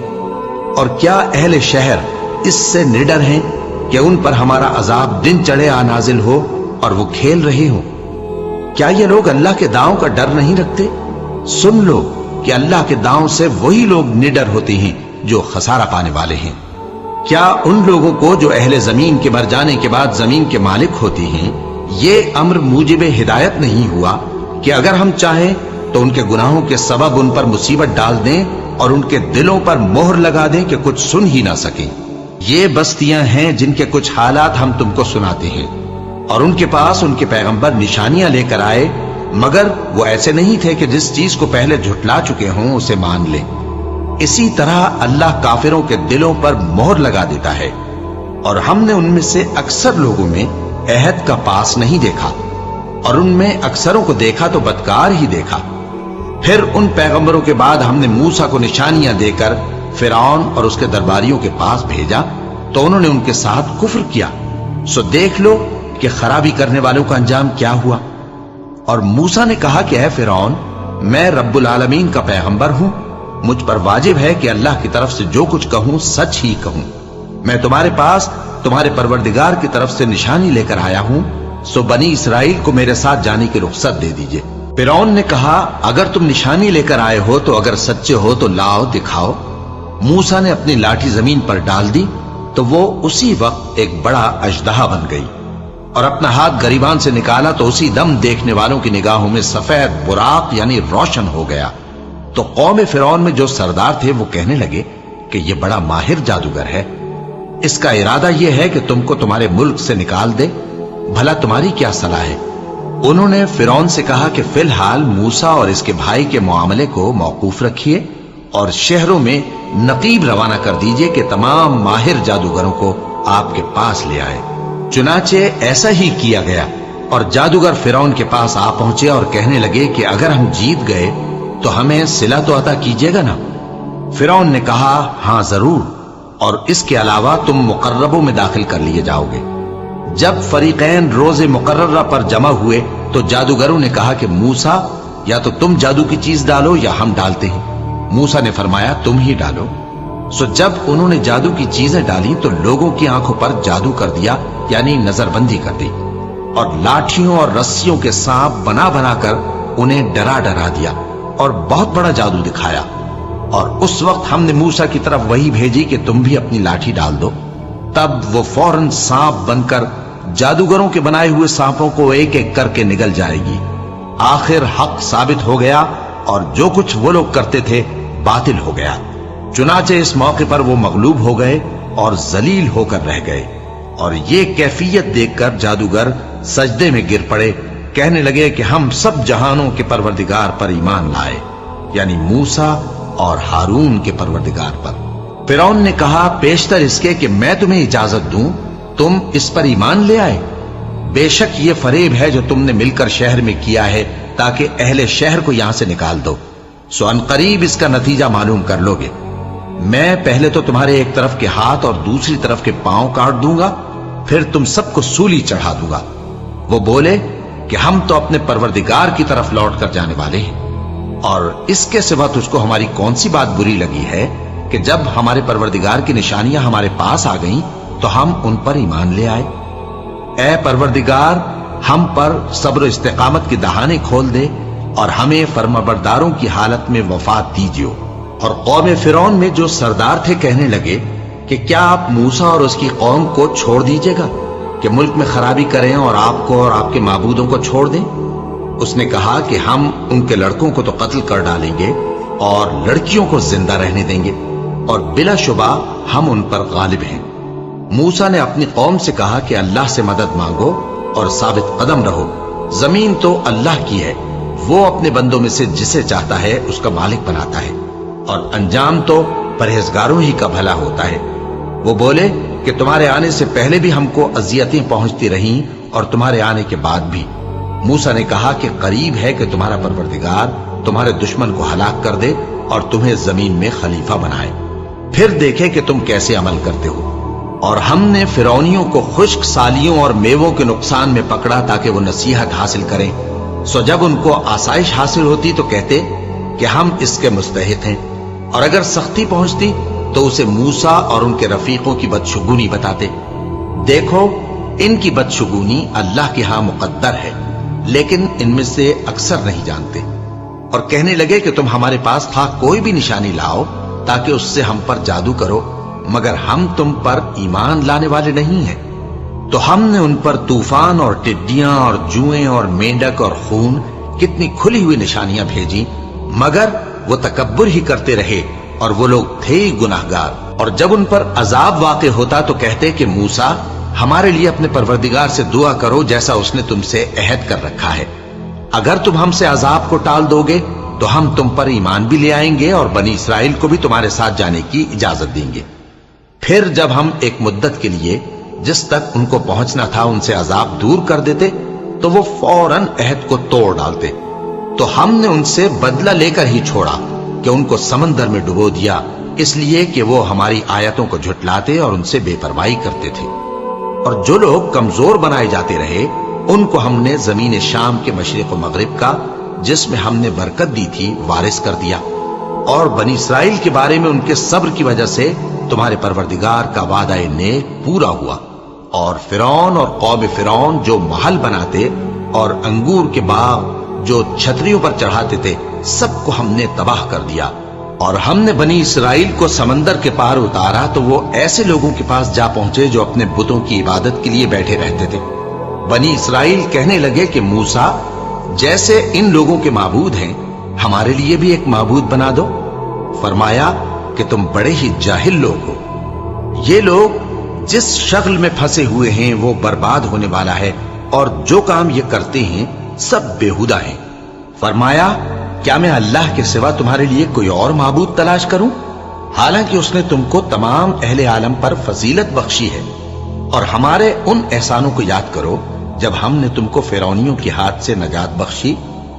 اور کیا اہل شہر اس سے نڈر ہیں کہ ان پر ہمارا عذاب دن چڑھے آ نازل ہو اور وہ کھیل رہے ہوں؟ کیا یہ لوگ اللہ کے داؤں کا ڈر نہیں رکھتے؟ سن لو کہ اللہ کے داؤں سے وہی لوگ نڈر ہوتے ہیں جو خسارہ پانے والے ہیں۔ کیا ان لوگوں کو جو اہل زمین کے مر جانے کے بعد زمین کے مالک ہوتے ہیں یہ امر موجب ہدایت نہیں ہوا کہ اگر ہم چاہیں تو ان کے گناہوں کے سبب ان پر مصیبت ڈال دیں اور ان کے دلوں پر مہر لگا دیں کہ کچھ سن ہی نہ سکیں؟ یہ بستیاں ہیں جن کے کچھ حالات ہم تم کو سناتے ہیں، اور ان کے پاس ان کے پیغمبر نشانیاں لے کر آئے، مگر وہ ایسے نہیں تھے کہ جس چیز کو پہلے جھٹلا چکے ہوں اسے مان لیں۔ اسی طرح اللہ کافروں کے دلوں پر مہر لگا دیتا ہے، اور ہم نے ان میں سے اکثر لوگوں میں عہد کا پاس نہیں دیکھا، اور ان میں اکثروں کو دیکھا تو بدکار ہی دیکھا۔ پھر ان پیغمبروں کے بعد ہم نے موسیٰ کو نشانیاں دے کر فرعون اور اس کے درباریوں کے پاس بھیجا تو انہوں نے ان کے ساتھ کفر کیا، سو دیکھ لو کہ خرابی کرنے والوں کا انجام کیا ہوا۔ اور موسیٰ نے کہا کہ اے فرعون، میں رب العالمین کا پیغمبر ہوں، مجھ پر واجب ہے کہ اللہ کی طرف سے جو کچھ کہوں سچ ہی کہوں۔ میں تمہارے پاس تمہارے پروردگار کی طرف سے نشانی لے کر آیا ہوں، سو بنی اسرائیل کو میرے ساتھ جانے کی رخصت دے دیجئے۔ فرعون نے کہا اگر تم نشانی لے کر آئے ہو تو اگر سچے ہو تو لاؤ دکھاؤ۔ موسیٰ نے اپنی لاٹھی زمین پر ڈال دی تو وہ اسی وقت ایک بڑا اژدہا بن گئی، اور اپنا ہاتھ گریبان سے نکالا تو اسی دم دیکھنے والوں کی نگاہوں میں سفید براق یعنی روشن ہو گیا۔ تو قوم فرعون میں جو سردار تھے وہ کہنے لگے کہ یہ بڑا ماہر جادوگر ہے، اس کا ارادہ یہ ہے کہ تم کو تمہارے ملک سے نکال دے، بھلا تمہاری کیا صلاح ہے؟ انہوں نے فرعون سے کہا کہ فی الحال موسیٰ اور اس کے بھائی کے معاملے کو موقوف رکھیے اور شہروں میں نقیب روانہ کر دیجئے کہ تمام ماہر جادوگروں کو آپ کے پاس لے آئے۔ چنانچہ ایسا ہی کیا گیا، اور جادوگر فرعون کے پاس آ پہنچے اور کہنے لگے کہ اگر ہم جیت گئے تو ہمیں صلہ تو عطا کیجیے گا نا؟ فرعون نے کہا ہاں ضرور، اور اس کے علاوہ تم مقربوں میں داخل کر لیے جاؤ گے۔ جب فریقین روز مقررہ پر جمع ہوئے تو جادوگروں نے کہا کہ موسیٰ یا تو تم جادو کی چیز ڈالو یا ہم ڈالتے ہیں۔ موسیٰ نے فرمایا تم ہی ڈالو۔ سو جب انہوں نے جادو کی چیزیں ڈالی تو لوگوں کی آنکھوں پر جادو کر دیا، یعنی نظر بندی کر دی، اور لاٹھیوں اور رسیوں کے سانپ بنا بنا کر انہیں ڈرا ڈرا دیا اور بہت بڑا جادو دکھایا۔ اور اس وقت ہم نے موسیٰ کی طرف وحی بھیجی کہ تم بھی اپنی لاٹھی ڈال دو، تب وہ فوراً سانپ بن کر جادوگروں کے بنائے ہوئے سانپوں کو ایک ایک کر کے نگل جائے گی۔ آخر حق ثابت ہو گیا اور جو کچھ وہ لوگ کرتے تھے باطل ہو گیا۔ چنانچہ اس موقع پر وہ مغلوب ہو گئے اور ذلیل ہو کر رہ گئے، اور یہ کیفیت دیکھ کر جادوگر سجدے میں گر پڑے، کہنے لگے کہ ہم سب جہانوں کے پروردگار پر ایمان لائے، یعنی موسیٰ اور ہارون کے پروردگار پر۔ فرعون نے کہا پیشتر اس کے کہ میں تمہیں اجازت دوں تم اس پر ایمان لے آئے؟ بے شک یہ فریب ہے جو تم نے مل کر شہر میں کیا ہے تاکہ اہل شہر کو یہاں سے نکال دو، سو ان قریب اس کا نتیجہ معلوم کر لو گے۔ میں پہلے تو تمہارے ایک طرف کے ہاتھ اور دوسری طرف کے پاؤں کاٹ دوں گا، پھر تم سب کو سولی چڑھا دوں گا۔ وہ بولے کہ ہم تو اپنے پروردگار کی طرف لوٹ کر جانے والے ہیں، اور اس کے سوا تجھ کو ہماری کون سی بات بری لگی ہے کہ جب ہمارے پروردگار کی نشانیاں ہمارے پاس آ گئیں تو ہم ان پر ایمان لے آئے؟ اے پروردگار، ہم پر صبر و استقامت کی دہانے کھول دے اور ہمیں فرمانبرداروں کی حالت میں وفات دیجیو۔ اور قوم فرعون میں جو سردار تھے کہنے لگے کہ کیا آپ موسیٰ اور اس کی قوم کو چھوڑ دیجیے گا کہ ملک میں خرابی کریں اور آپ کو اور آپ کے معبودوں کو چھوڑ دیں؟ اس نے کہا کہ ہم ان کے لڑکوں کو تو قتل کر ڈالیں گے اور لڑکیوں کو زندہ رہنے دیں گے، اور بلا شبہ ہم ان پر غالب ہیں۔ موسیٰ نے اپنی قوم سے کہا کہ اللہ سے مدد مانگو اور ثابت قدم رہو، زمین تو اللہ کی ہے، وہ اپنے بندوں میں سے جسے چاہتا ہے اس کا مالک بناتا ہے، اور انجام تو پرہیزگاروں ہی کا بھلا ہوتا ہے۔ وہ بولے کہ تمہارے آنے سے پہلے بھی ہم کو اذیتیں پہنچتی رہیں اور تمہارے آنے کے بعد بھی۔ موسیٰ نے کہا کہ قریب ہے کہ تمہارا پروردگار تمہارے دشمن کو ہلاک کر دے اور تمہیں زمین میں خلیفہ بنائے، پھر دیکھے کہ تم کیسے عمل کرتے ہو۔ اور ہم نے فرعونیوں کو خشک سالیوں اور میووں کے نقصان میں پکڑا تاکہ وہ نصیحت حاصل کریں، سو جب ان کو آسائش حاصل ہوتی تو کہتے کہ ہم اس کے مستحق ہیں، اور اگر سختی پہنچتی تو اسے موسیٰ اور ان کے رفیقوں کی بدشگونی بتاتے۔ دیکھو ان کی بدشگونی اللہ کے ہاں مقدر ہے، لیکن ان میں سے اکثر نہیں جانتے۔ اور کہنے لگے کہ تم ہمارے پاس خواہ کوئی بھی نشانی لاؤ تاکہ اس سے ہم پر جادو کرو، مگر ہم تم پر ایمان لانے والے نہیں ہیں۔ تو ہم نے ان پر طوفان اور ٹڈیاں اور جوئیں اور مینڈک اور خون کتنی کھلی ہوئی نشانیاں بھیجی، مگر وہ تکبر ہی کرتے رہے اور وہ لوگ تھے ہی گناہگار۔ اور جب ان پر عذاب واقع ہوتا تو کہتے کہ موسیٰ ہمارے لیے اپنے پروردگار سے دعا کرو جیسا اس نے تم سے عہد کر رکھا ہے، اگر تم ہم سے عذاب کو ٹال دو گے تو ہم تم پر ایمان بھی لے آئیں گے اور بنی اسرائیل کو بھی تمہارے ساتھ جانے کی اجازت دیں گے۔ پھر جب ہم ایک مدت کے لیے جس تک ان کو پہنچنا تھا ان سے عذاب دور کر دیتے تو وہ فوراً عہد کو توڑ ڈالتے، تو ہم نے ان سے بدلہ لے کر ہی چھوڑا کہ ان کو سمندر میں ڈبو دیا، اس لیے کہ وہ ہماری آیتوں کو جھٹلاتے اور ان سے بے پرواہی کرتے تھے۔ اور جو لوگ کمزور بنائے جاتے رہے ان کو ہم نے زمین شام کے مشرق و مغرب کا جس میں ہم نے برکت دی تھی وارث کر دیا، اور بنی اسرائیل کے بارے میں ان کے صبر کی وجہ سے تمہارے پروردگار کا وعدہ نیک پورا ہوا۔ اور فرعون اور قوم فرعون جو محل بناتے اور انگور کے باغ جو چھتریوں پر چڑھاتے تھے سب کو ہم نے تباہ کر دیا۔ اور ہم نے بنی اسرائیل کو سمندر کے پار اتارا تو وہ ایسے لوگوں کے پاس جا پہنچے جو اپنے بتوں کی عبادت کے لیے بیٹھے رہتے تھے۔ بنی اسرائیل کہنے لگے کہ موسیٰ جیسے ان لوگوں کے معبود ہیں ہمارے لیے بھی ایک معبود بنا دو۔ فرمایا کہ تم بڑے ہی جاہل لوگ ہو، یہ لوگ جس شغل میں پھنسے ہوئے ہیں وہ برباد ہونے والا ہے، اور جو کام یہ کرتے ہیں سب بےہودہ ہیں۔ فرمایا کیا میں اللہ کے سوا تمہارے لیے کوئی اور معبود تلاش کروں، حالانکہ اس نے تم کو تمام اہل عالم پر فضیلت بخشی ہے۔ اور ہمارے ان احسانوں کو یاد کرو جب ہم نے تم کو فرعونیوں کے ہاتھ سے نجات بخشی،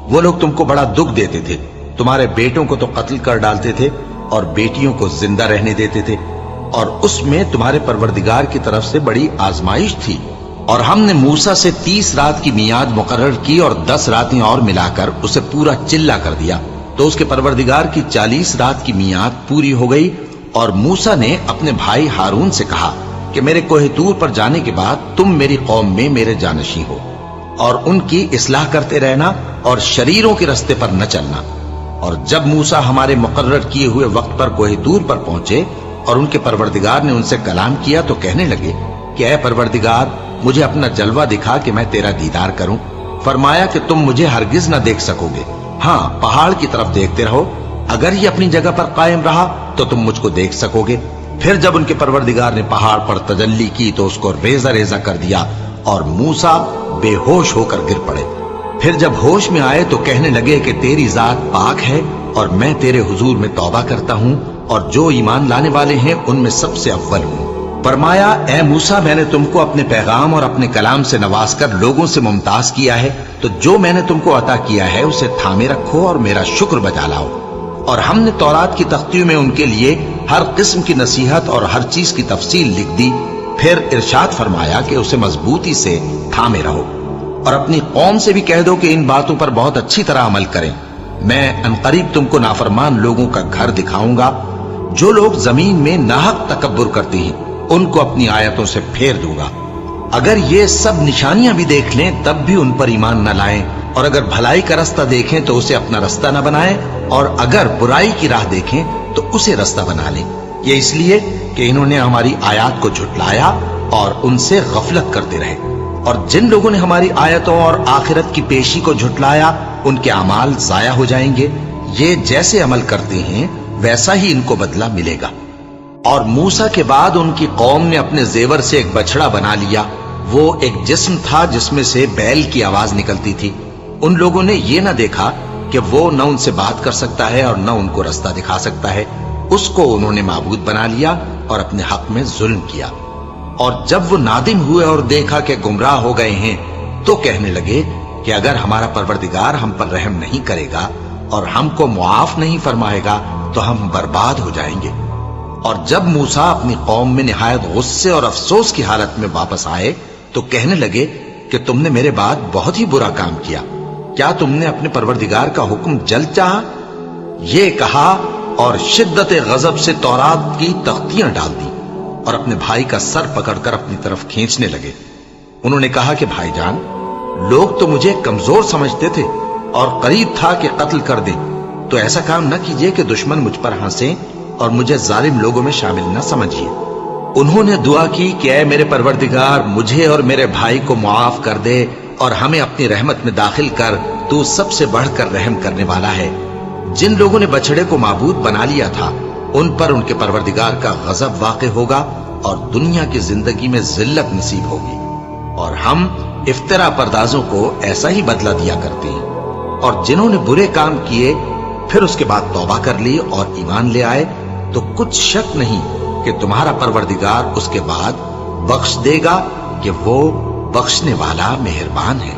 وہ لوگ تم کو بڑا دکھ دیتے تھے، تمہارے بیٹوں کو تو قتل کر ڈالتے تھے اور بیٹیوں کو زندہ رہنے دیتے تھے، اور اس میں تمہارے پروردگار کی طرف سے بڑی آزمائش تھی۔ اور ہم نے موسیٰ سے 30 رات کی میعاد مقرر کی اور 10 راتیں اور ملا کر اسے پورا چلا کر دیا، تو اس کے پروردگار کی 40 رات کی میعاد پوری ہو گئی۔ اور موسیٰ نے اپنے بھائی ہارون سے کہا کہ میرے کوہ طور پر جانے کے بعد تم میری قوم میں میرے جانشین ہو، اور ان کی اصلاح کرتے رہنا اور شریروں کے رستے پر نہ چلنا۔ اور جب موسیٰ ہمارے مقرر کیے ہوئے وقت پر کوہ طور پر پہنچے اور ان کے پروردگار نے ان سے کلام کیا تو کہنے لگے کہ اے پروردگار، مجھے اپنا جلوہ دکھا کہ میں تیرا دیدار کروں۔ فرمایا کہ تم مجھے ہرگز نہ دیکھ سکو گے، ہاں پہاڑ کی طرف دیکھتے رہو، اگر یہ اپنی جگہ پر قائم رہا تو تم مجھ کو دیکھ سکو گے۔ پھر جب ان کے پروردگار نے پہاڑ پر تجلی کی تو اس کو ریزہ ریزہ کر دیا اور موسیٰ بے ہوش ہو کر گر پڑے۔ پھر جب ہوش میں آئے تو کہنے لگے کہ تیری ذات پاک ہے اور میں تیرے حضور میں توبہ کرتا ہوں اور جو ایمان لانے والے ہیں ان میں سب سے اول ہوں۔ فرمایا اے موسیٰ، میں نے تم کو اپنے پیغام اور اپنے کلام سے نواز کر لوگوں سے ممتاز کیا ہے، تو جو میں نے تم کو عطا کیا ہے اسے تھامے رکھو اور میرا شکر بجا لاؤ۔ اور ہم نے تورات کی تختیوں میں ان کے لیے ہر قسم کی نصیحت اور ہر چیز کی تفصیل لکھ دی۔ پھر ارشاد فرمایا کہ اسے مضبوطی سے تھامے رہو اور اپنی قوم سے بھی کہہ دو کہ ان باتوں پر بہت اچھی طرح عمل کریں۔ میں انقریب تم کو نافرمان لوگوں کا گھر دکھاؤں گا، جو لوگ زمین میں ناحق تکبر کرتے ہیں ان کو اپنی آیتوں سے پھیر دوں گا۔ اگر یہ سب نشانیاں بھی دیکھ لیں تب بھی ان پر ایمان نہ لائیں، اور اگر بھلائی کا رستہ دیکھیں تو اسے اپنا رستہ نہ بنائیں، اور اگر برائی کی راہ دیکھیں تو اسے رستہ بنا لیں۔ یہ اس لیے کہ انہوں نے ہماری آیات کو جھٹلایا اور ان سے غفلت کرتے رہے۔ اور جن لوگوں نے ہماری آیتوں اور آخرت کی پیشی کو جھٹلایا ان کے اعمال ضائع ہو جائیں گے۔ یہ جیسے عمل کرتے ہیں ویسا ہی ان کو بدلہ ملے گا۔ اور موسیٰ کے بعد ان کی قوم نے اپنے زیور سے ایک بچڑا بنا لیا، وہ ایک جسم تھا جس میں سے بیل کی آواز نکلتی تھی۔ ان لوگوں نے یہ نہ دیکھا کہ وہ نہ ان سے بات کر سکتا ہے اور نہ ان کو رستہ دکھا سکتا ہے، اس کو انہوں نے معبود بنا لیا اور اپنے حق میں ظلم کیا۔ اور جب وہ نادم ہوئے اور دیکھا کہ گمراہ ہو گئے ہیں تو کہنے لگے کہ اگر ہمارا پروردگار ہم پر رحم نہیں کرے گا اور ہم کو معاف نہیں فرمائے گا تو ہم برباد ہو جائیں گے۔ اور جب موسیٰ اپنی قوم میں نہایت غصے اور افسوس کی حالت میں واپس آئے تو کہنے لگے کہ تم نے میرے بعد بہت ہی برا کام کیا، کیا تم نے اپنے پروردگار کا حکم جلد چاہا؟ یہ کہا اور شدت غضب سے تورات کی تختیاں ڈال دی اور اپنے بھائی کا سر پکڑ کر اپنی طرف کھینچنے لگے۔ انہوں نے کہا کہ بھائی جان، لوگ تو مجھے کمزور سمجھتے تھے اور قریب تھا کہ قتل کر دیں، تو ایسا کام نہ کیجیے کہ دشمن مجھ پر ہنسیں اور مجھے ظالم لوگوں میں شامل نہ سمجھیے۔ انہوں نے دعا کی کہ اے میرے پروردگار، مجھے اور میرے بھائی کو معاف کر دے اور ہمیں اپنی رحمت میں داخل کر، تو سب سے بڑھ کر رحم کرنے والا ہے۔ جن لوگوں نے بچڑے کو معبود بنا لیا تھا ان پر ان کے پروردگار کا غضب واقع ہوگا اور دنیا کی زندگی میں ذلت نصیب ہوگی، اور ہم افترا پردازوں کو ایسا ہی بدلہ دیا کرتے ہیں۔ اور جنہوں نے برے کام کیے پھر اس کے بعد توبہ کر لی اور ایمان لے آئے تو کچھ شک نہیں کہ تمہارا پروردگار اس کے بعد بخش دے گا کہ وہ بخشنے والا مہربان ہے۔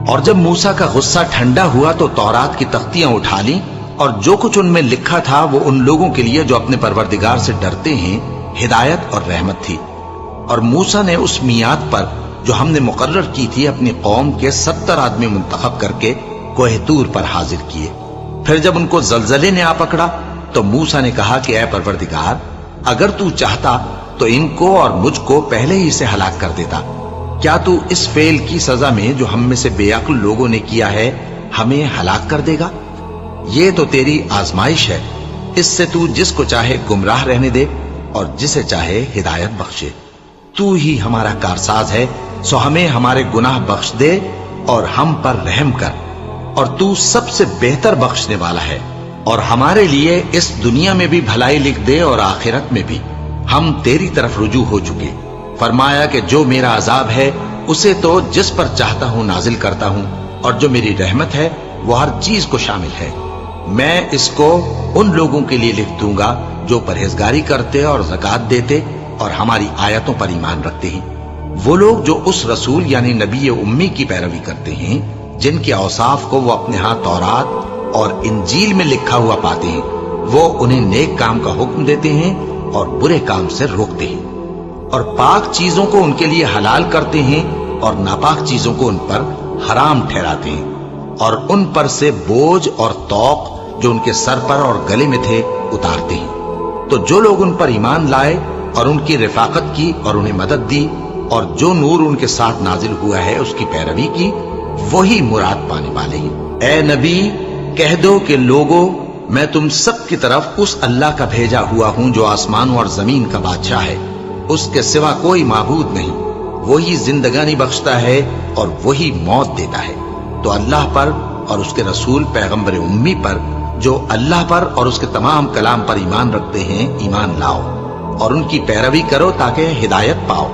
اور جب موسیٰ کا غصہ ٹھنڈا ہوا تو تورات کی تختیاں اٹھا لیں، اور جو کچھ ان میں لکھا تھا وہ ان لوگوں کے لیے جو اپنے پروردگار سے ڈرتے ہیں ہدایت اور رحمت تھی۔ اور موسیٰ نے اس میعاد پر جو ہم نے مقرر کی تھی اپنی قوم کے 70 آدمی منتخب کر کے کوہ طور پر حاضر کیے۔ پھر جب ان کو زلزلے نے آ پکڑا تو موسیٰ نے کہا کہ اے پروردگار، اگر تو چاہتا تو ان کو اور مجھ کو پہلے ہی سے ہلاک کر دیتا۔ کیا تو اس فعل کی سزا میں جو ہم میں سے بے عقل لوگوں نے کیا ہے ہمیں ہلاک کر دے گا؟ یہ تو تیری آزمائش ہے، اس سے تو جس کو چاہے گمراہ رہنے دے اور جسے چاہے ہدایت بخشے۔ تو ہی ہمارا کارساز ہے، سو ہمیں ہمارے گناہ بخش دے اور ہم پر رحم کر، اور تو سب سے بہتر بخشنے والا ہے، اور ہمارے لیے اس دنیا میں بھی بھلائی لکھ دے اور آخرت میں بھی۔ ہم تیری طرف رجوع ہو چکے۔ فرمایا کہ جو میرا عذاب ہے اسے تو جس پر چاہتا ہوں نازل کرتا ہوں، اور جو میری رحمت ہے وہ ہر چیز کو شامل ہے۔ میں اس کو ان لوگوں کے لیے لکھ دوں گا جو پرہیزگاری کرتے اور زکوٰۃ دیتے اور ہماری آیتوں پر ایمان رکھتے ہیں، وہ لوگ جو اس رسول یعنی نبی امی کی پیروی کرتے ہیں جن کے اوصاف کو وہ اپنے ہاں تورات اور انجیل میں لکھا ہوا پاتے ہیں، وہ انہیں نیک کام کا حکم دیتے ہیں اور برے کام سے روکتے ہیں، اور پاک چیزوں کو ان کے لیے حلال کرتے ہیں اور ناپاک چیزوں کو ان پر حرام ٹھہراتے ہیں اور ان پر سے بوجھ اور طوق جو ان کے سر پر اور گلے میں تھے اتارتے ہیں۔ تو جو لوگ ان پر ایمان لائے اور ان کی رفاقت کی اور انہیں مدد دی اور جو نور ان کے ساتھ نازل ہوا ہے اس کی پیروی کی، وہی مراد پانے والے ہیں۔ اے نبی کہہ دو کہ لوگوں، میں تم سب کی طرف اس اللہ کا بھیجا ہوا ہوں جو آسمانوں اور زمین کا بادشاہ ہے، اس کے سوا کوئی معبود نہیں، وہی زندگانی بخشتا ہے اور وہی موت دیتا ہے۔ تو اللہ پر اور اس کے رسول پیغمبر امی پر جو اللہ پر اور اس کے تمام کلام پر ایمان رکھتے ہیں ایمان لاؤ اور ان کی پیروی کرو تاکہ ہدایت پاؤ۔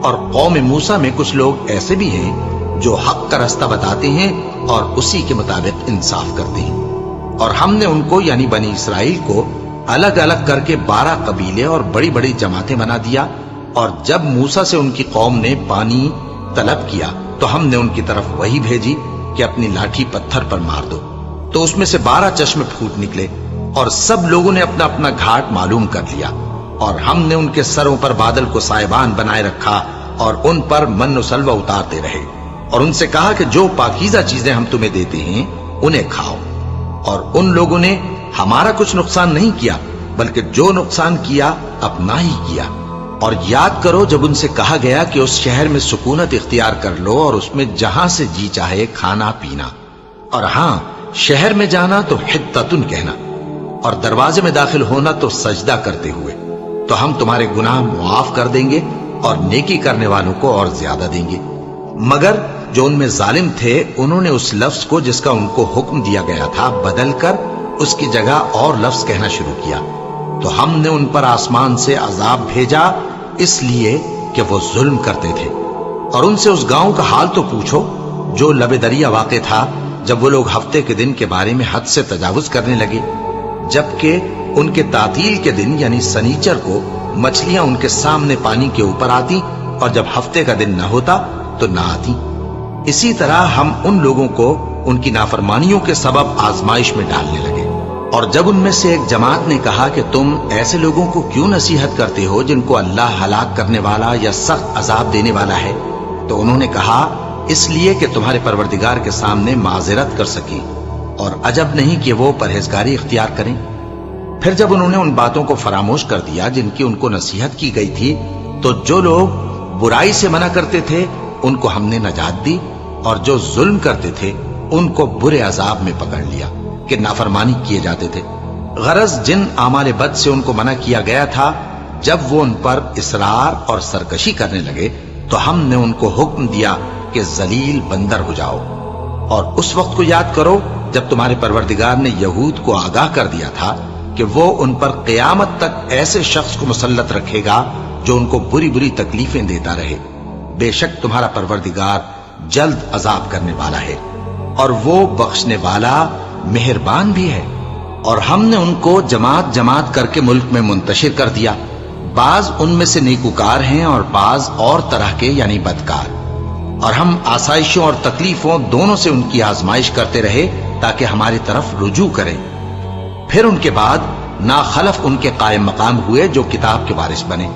اور قوم موسیٰ میں کچھ لوگ ایسے بھی ہیں جو حق کا رستہ بتاتے ہیں اور اسی کے مطابق انصاف کرتے ہیں۔ اور ہم نے ان کو یعنی بنی اسرائیل کو الگ الگ کر کے 12 قبیلے اور بڑی بڑی جماعتیں بنا دیا، اور جب موسیٰ سے ان کی قوم نے پانی طلب کیا تو ہم نے ان کی طرف وہی بھیجی کہ اپنی لاٹھی پتھر پر مار دو، تو اس میں سے 12 چشمے پھوٹ نکلے اور سب لوگوں نے اپنا اپنا گھاٹ معلوم کر لیا۔ اور ہم نے ان کے سروں پر بادل کو سائبان بنائے رکھا اور ان پر من و سلوہ اتارتے رہے، اور ان سے کہا کہ جو پاکیزہ چیزیں ہم تمہیں دیتے ہیں انہیں کھاؤ۔ اور ان لوگوں نے ہمارا کچھ نقصان نہیں کیا، بلکہ جو نقصان کیا اپنا ہی کیا۔ اور یاد کرو جب ان سے کہا گیا کہ اس شہر میں سکونت اختیار کر لو اور اس میں جہاں سے جی چاہے کھانا پینا، اور ہاں شہر میں جانا تو حتتن کہنا، اور دروازے میں داخل ہونا تو سجدہ کرتے ہوئے، تو ہم تمہارے گناہ معاف کر دیں گے اور نیکی کرنے والوں کو اور زیادہ دیں گے۔ مگر جو ان میں ظالم تھے انہوں نے اس لفظ کو جس کا ان کو حکم دیا گیا تھا بدل کر اس کی جگہ اور لفظ کہنا شروع کیا، تو ہم نے ان پر آسمان سے عذاب بھیجا اس لیے کہ وہ ظلم کرتے تھے۔ اور ان سے اس گاؤں کا حال تو پوچھو جو لب دریا واقع تھا، جب وہ لوگ ہفتے کے دن کے بارے میں حد سے تجاوز کرنے لگے، جبکہ ان کے تعطیل کے دن یعنی سنیچر کو مچھلیاں ان کے سامنے پانی کے اوپر آتی، اور جب ہفتے کا دن نہ ہوتا تو نہ آتی۔ اسی طرح ہم ان لوگوں کو ان کی نافرمانیوں کے سبب آزمائش میں ڈالنے لگے۔ اور جب ان میں سے ایک جماعت نے کہا کہ تم ایسے لوگوں کو کیوں نصیحت کرتے ہو جن کو اللہ ہلاک کرنے والا یا سخت عذاب دینے والا ہے، تو انہوں نے کہا اس لیے کہ تمہارے پروردگار کے سامنے معذرت کر سکیں، اور عجب نہیں کہ وہ پرہیزگاری اختیار کریں۔ پھر جب انہوں نے ان باتوں کو فراموش کر دیا جن کی ان کو نصیحت کی گئی تھی، تو جو لوگ برائی سے منع کرتے تھے ان کو ہم نے نجات دی، اور جو ظلم کرتے تھے ان کو برے عذاب میں پکڑ لیا کہ نافرمانی کیے جاتے تھے۔ غرض جن اعمال بد سے ان کو منع کیا گیا تھا، جب وہ ان پر اصرار اور سرکشی کرنے لگے تو ہم نے ان کو حکم دیا کہ ذلیل بندر ہو جاؤ۔ اور اس وقت کو یاد کرو جب تمہارے پروردگار نے یہود کو آگاہ کر دیا تھا کہ وہ ان پر قیامت تک ایسے شخص کو مسلط رکھے گا جو ان کو بری بری تکلیفیں دیتا رہے۔ بے شک تمہارا پروردگار جلد عذاب کرنے والا ہے، اور وہ بخشنے والا مہربان بھی ہے۔ اور ہم نے ان کو جماعت جماعت کر کے ملک میں منتشر کر دیا، بعض ان میں سے نیکوکار ہیں اور بعض اور طرح کے یعنی بدکار۔ اور ہم آسائشوں اور تکلیفوں دونوں سے ان کی آزمائش کرتے رہے تاکہ ہماری طرف رجوع کریں۔ پھر ان کے بعد ناخلف ان کے قائم مقام ہوئے جو کتاب کے وارث بنے۔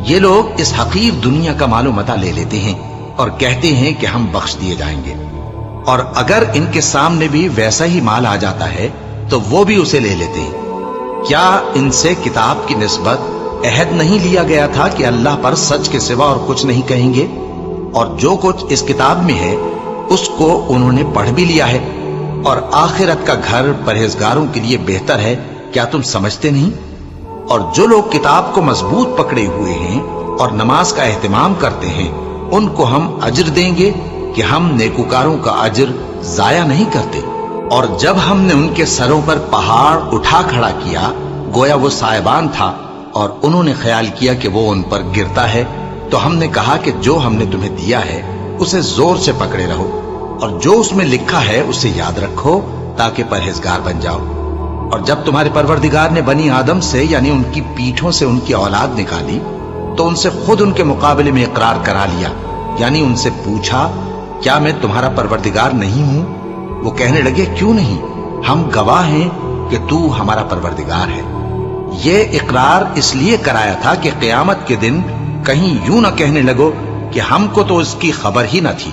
یہ لوگ اس حقیر دنیا کا مال و متاع لے لیتے ہیں اور کہتے ہیں کہ ہم بخش دیے جائیں گے، اور اگر ان کے سامنے بھی ویسا ہی مال آ جاتا ہے تو وہ بھی اسے لے لیتے ہیں۔ کیا ان سے کتاب کی نسبت عہد نہیں لیا گیا تھا کہ اللہ پر سچ کے سوا اور کچھ نہیں کہیں گے؟ اور جو کچھ اس کتاب میں ہے اس کو انہوں نے پڑھ بھی لیا ہے، اور آخرت کا گھر پرہیزگاروں کے لیے بہتر ہے، کیا تم سمجھتے نہیں؟ اور جو لوگ کتاب کو مضبوط پکڑے ہوئے ہیں اور نماز کا اہتمام کرتے ہیں ان کو ہم اجر دیں گے کہ ہم نیکوکاروں کا اجر ضائع نہیں کرتے۔ اور جب ہم نے ان کے سروں پر پہاڑ اٹھا کھڑا کیا گویا وہ سائبان تھا، اور انہوں نے خیال کیا کہ وہ ان پر گرتا ہے، تو ہم نے کہا کہ جو ہم نے تمہیں دیا ہے اسے زور سے پکڑے رہو، اور جو اس میں لکھا ہے اسے یاد رکھو تاکہ پرہیزگار بن جاؤ۔ اور جب تمہارے پروردگار نے بنی آدم سے یعنی ان کی پیٹھوں سے ان کی اولاد نکالی تو ان سے خود ان کے مقابلے میں اقرار کرا لیا، یعنی ان سے پوچھا کیا میں تمہارا پروردگار نہیں ہوں؟ وہ کہنے لگے کیوں نہیں، ہم گواہ ہیں کہ تو ہمارا پروردگار ہے۔ یہ اقرار اس لیے کرایا تھا کہ قیامت کے دن کہیں یوں نہ کہنے لگو کہ ہم کو تو اس کی خبر ہی نہ تھی،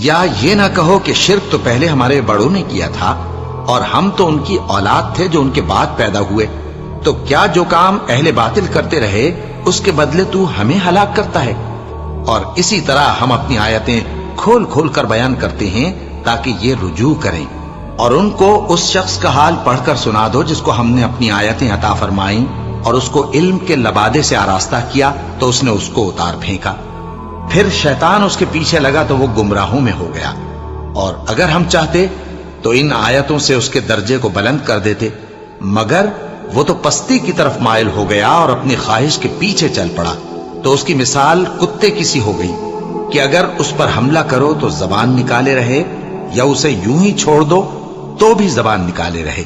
یا یہ نہ کہو کہ شرک تو پہلے ہمارے بڑوں نے کیا تھا اور ہم تو ان کی اولاد تھے جو ان کے بعد پیدا ہوئے، تو کیا جو کام اہل باطل کرتے رہے اس کے بدلے تو ہمیں ہلاک کرتا ہے؟ اور اسی طرح ہم اپنی آیتیں کھول کھول کر بیان کرتے ہیں تاکہ یہ رجوع کریں، اور ان کو اس شخص کا حال پڑھ کر سنا دو جس کو ہم نے اپنی آیتیں عطا فرمائیں اور اس کو علم کے لبادے سے آراستہ کیا تو اس نے اس کو اتار پھینکا، پھر شیطان اس کے پیچھے لگا تو وہ گمراہوں میں ہو گیا، اور اگر ہم چاہتے تو ان آیتوں سے اس کے درجے کو بلند کر دیتے، مگر وہ تو پستی کی طرف مائل ہو گیا اور اپنی خواہش کے پیچھے چل پڑا، تو اس کی مثال کتے کی سی ہو گئی کہ اگر اس پر حملہ کرو تو زبان نکالے رہے، یا اسے یوں ہی چھوڑ دو تو بھی زبان نکالے رہے۔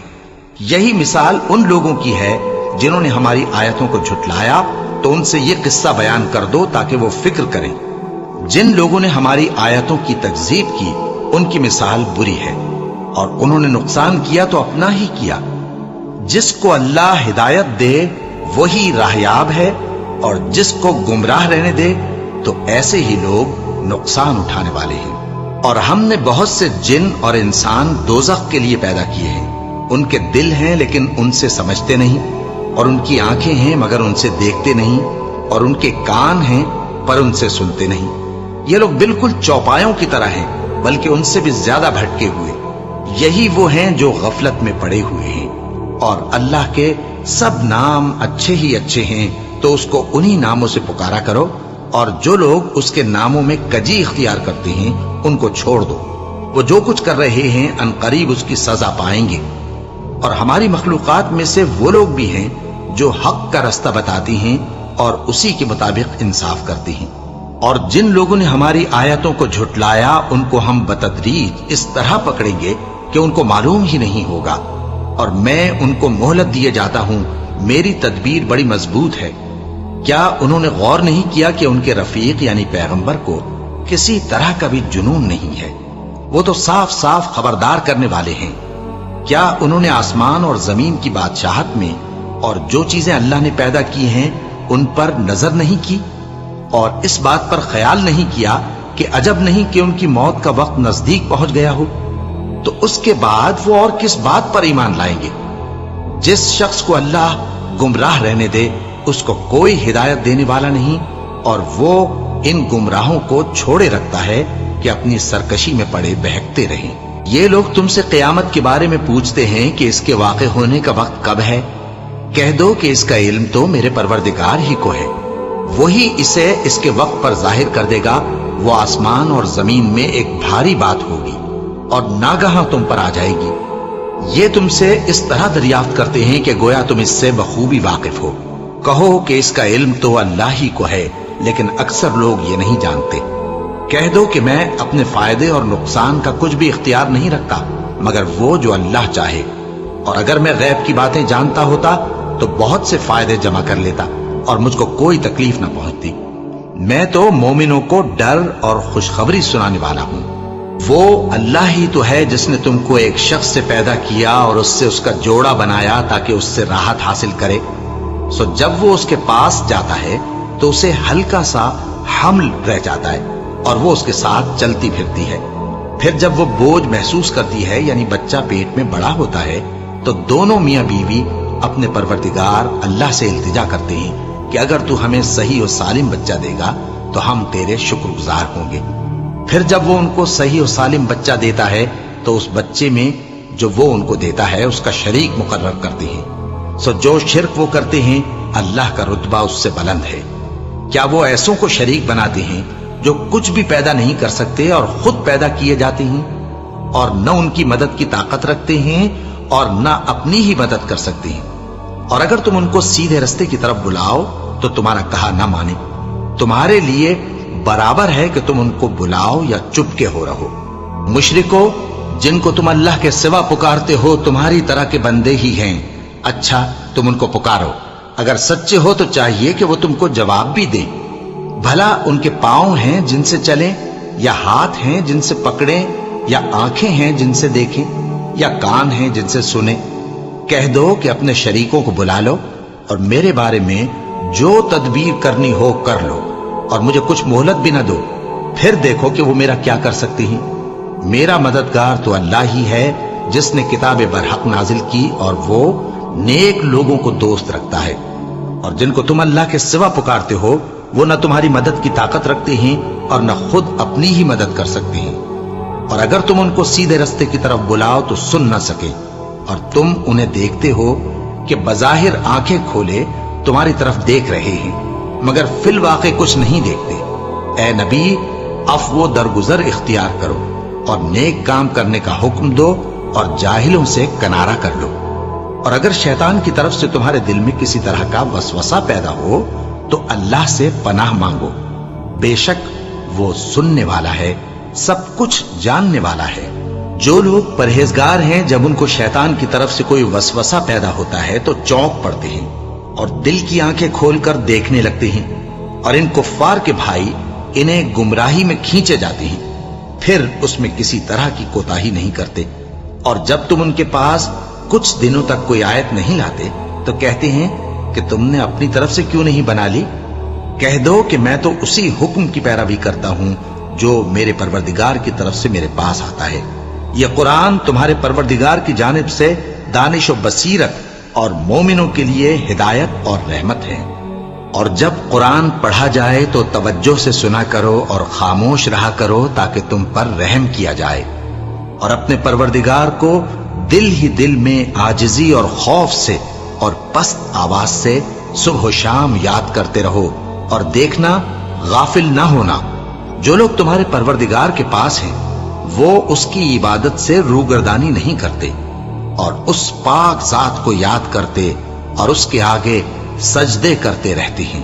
یہی مثال ان لوگوں کی ہے جنہوں نے ہماری آیتوں کو جھٹلایا، تو ان سے یہ قصہ بیان کر دو تاکہ وہ فکر کریں۔ جن لوگوں نے ہماری آیتوں کی تکذیب کی ان کی مثال بری ہے، اور انہوں نے نقصان کیا تو اپنا ہی کیا۔ جس کو اللہ ہدایت دے وہی راہیاب ہے، اور جس کو گمراہ رہنے دے تو ایسے ہی لوگ نقصان اٹھانے والے ہیں۔ اور ہم نے بہت سے جن اور انسان دوزخ کے لیے پیدا کیے ہیں، ان کے دل ہیں لیکن ان سے سمجھتے نہیں، اور ان کی آنکھیں ہیں مگر ان سے دیکھتے نہیں، اور ان کے کان ہیں پر ان سے سنتے نہیں۔ یہ لوگ بالکل چوپایوں کی طرح ہیں، بلکہ ان سے بھی زیادہ بھٹکے ہوئے۔ یہی وہ ہیں جو غفلت میں پڑے ہوئے ہیں۔ اور اللہ کے سب نام اچھے ہی اچھے ہیں، تو اس کو انہی ناموں سے پکارا کرو، اور جو لوگ اس کے ناموں میں کجی اختیار کرتے ہیں ان کو چھوڑ دو، وہ جو کچھ کر رہے ہیں ان قریب اس کی سزا پائیں گے۔ اور ہماری مخلوقات میں سے وہ لوگ بھی ہیں جو حق کا رستہ بتاتی ہیں اور اسی کے مطابق انصاف کرتی ہیں، اور جن لوگوں نے ہماری آیتوں کو جھٹلایا ان کو ہم بتدریج اس طرح پکڑیں گے کہ ان کو معلوم ہی نہیں ہوگا، اور میں ان کو مہلت دیے جاتا ہوں، میری تدبیر بڑی مضبوط ہے۔ کیا انہوں نے غور نہیں کیا کہ ان کے رفیق یعنی پیغمبر کو کسی طرح کا بھی جنون نہیں ہے؟ وہ تو صاف صاف خبردار کرنے والے ہیں۔ کیا انہوں نے آسمان اور زمین کی بادشاہت میں اور جو چیزیں اللہ نے پیدا کی ہیں ان پر نظر نہیں کی، اور اس بات پر خیال نہیں کیا کہ عجب نہیں کہ ان کی موت کا وقت نزدیک پہنچ گیا ہو؟ تو اس کے بعد وہ اور کس بات پر ایمان لائیں گے؟ جس شخص کو اللہ گمراہ رہنے دے اس کو کوئی ہدایت دینے والا نہیں، اور وہ ان گمراہوں کو چھوڑے رکھتا ہے کہ اپنی سرکشی میں پڑے بہکتے رہیں۔ یہ لوگ تم سے قیامت کے بارے میں پوچھتے ہیں کہ اس کے واقع ہونے کا وقت کب ہے؟ کہہ دو کہ اس کا علم تو میرے پروردگار ہی کو ہے، وہی اسے اس کے وقت پر ظاہر کر دے گا۔ وہ آسمان اور زمین میں ایک بھاری بات ہوگی اور ناگہاں تم پر آ جائے گی۔ یہ تم سے اس طرح دریافت کرتے ہیں کہ گویا تم اس سے بخوبی واقف ہو۔ کہو کہ اس کا علم تو اللہ ہی کو ہے، لیکن اکثر لوگ یہ نہیں جانتے۔ کہہ دو کہ میں اپنے فائدے اور نقصان کا کچھ بھی اختیار نہیں رکھتا مگر وہ جو اللہ چاہے، اور اگر میں غیب کی باتیں جانتا ہوتا تو بہت سے فائدے جمع کر لیتا اور مجھ کو کوئی تکلیف نہ پہنچتی۔ میں تو مومنوں کو ڈر اور خوشخبری سنانے والا ہوں۔ وہ اللہ ہی تو ہے جس نے تم کو ایک شخص سے پیدا کیا اور اس سے اس کا جوڑا بنایا تاکہ اس سے راحت حاصل کرے۔ سو جب وہ اس کے پاس جاتا ہے تو اسے ہلکا سا حمل رہ جاتا ہے اور وہ اس کے ساتھ چلتی پھرتی ہے۔ پھر جب وہ بوجھ محسوس کرتی ہے یعنی بچہ پیٹ میں بڑا ہوتا ہے تو دونوں میاں بیوی اپنے پروردگار اللہ سے التجا کرتے ہیں کہ اگر تو ہمیں صحیح و سالم بچہ دے گا تو ہم تیرے شکر گزار ہوں گے۔ پھر جب وہ ان کو صحیح و سالم بچہ دیتا ہے تو اس بچے میں جو وہ ان کو دیتا ہے اس کا شریک مقرر کرتے ہیں۔ سو جو شرک وہ کرتے ہیں اللہ کا رتبہ اس سے بلند ہے۔ کیا وہ ایسوں کو شریک بناتے ہیں جو کچھ بھی پیدا نہیں کر سکتے اور خود پیدا کیے جاتے ہیں، اور نہ ان کی مدد کی طاقت رکھتے ہیں اور نہ اپنی ہی مدد کر سکتے ہیں؟ اور اگر تم ان کو سیدھے رستے کی طرف بلاؤ تو تمہارا کہا نہ مانے، تمہارے لیے برابر ہے کہ تم ان کو بلاؤ یا چپ کے ہو رہو۔ مشرکو، جن کو تم اللہ کے سوا پکارتے ہو تمہاری طرح کے بندے ہی ہیں، اچھا تم ان کو پکارو، اگر سچے ہو تو چاہیے کہ وہ تم کو جواب بھی دیں۔ بھلا ان کے پاؤں ہیں جن سے چلیں، یا ہاتھ ہیں جن سے پکڑیں، یا آنکھیں ہیں جن سے دیکھیں، یا کان ہیں جن سے سنیں؟ کہہ دو کہ اپنے شریکوں کو بلا لو اور میرے بارے میں جو تدبیر کرنی ہو کر لو، اور مجھے کچھ مہلت بھی نہ دو، پھر دیکھو کہ وہ میرا کیا کر سکتی ہیں۔ میرا مددگار تو اللہ ہی ہے جس نے کتاب برحق نازل کی، اور وہ نیک لوگوں کو دوست رکھتا ہے۔ اور جن کو تم اللہ کے سوا پکارتے ہو وہ نہ تمہاری مدد کی طاقت رکھتے ہیں اور نہ خود اپنی ہی مدد کر سکتے ہیں، اور اگر تم ان کو سیدھے رستے کی طرف بلاؤ تو سن نہ سکے، اور تم انہیں دیکھتے ہو کہ بظاہر آنکھیں کھولے تمہاری طرف دیکھ رہے ہیں مگر فی الواقع کچھ نہیں دیکھتے۔ اے نبی، عفو و درگزر اختیار کرو اور نیک کام کرنے کا حکم دو اور جاہلوں سے کنارہ کر لو۔ اور اگر شیطان کی طرف سے تمہارے دل میں کسی طرح کا وسوسہ پیدا ہو تو اللہ سے پناہ مانگو، بے شک وہ سننے والا ہے، سب کچھ جاننے والا ہے۔ جو لوگ پرہیزگار ہیں جب ان کو شیطان کی طرف سے کوئی وسوسہ پیدا ہوتا ہے تو چونک پڑتے ہیں اور دل کی آنکھیں کھول کر دیکھنے لگتے ہیں، اور ان کفار کے بھائی انہیں گمراہی میں کھینچے جاتے ہیں، پھر اس میں کسی طرح کی کوتاہی نہیں کرتے۔ اور جب تم ان کے پاس کچھ دنوں تک کوئی آیت نہیں لاتے تو کہتے ہیں کہ تم نے اپنی طرف سے کیوں نہیں بنا لی؟ کہہ دو کہ میں تو اسی حکم کی پیروی کرتا ہوں جو میرے پروردگار کی طرف سے میرے پاس آتا ہے۔ یہ قرآن تمہارے پروردگار کی جانب سے دانش و بصیرت اور مومنوں کے لیے ہدایت اور رحمت ہے۔ اور جب قرآن پڑھا جائے تو توجہ سے سنا کرو اور خاموش رہا کرو تاکہ تم پر رحم کیا جائے، اور اپنے پروردگار کو دل ہی دل میں عاجزی اور خوف سے اور پست آواز سے صبح و شام یاد کرتے رہو، اور دیکھنا غافل نہ ہونا، جو لوگ تمہارے پروردگار کے پاس ہیں وہ اس کی عبادت سے روگردانی نہیں کرتے اور اس پاک ذات کو یاد کرتے اور اس کے آگے سجدے کرتے رہتے ہیں۔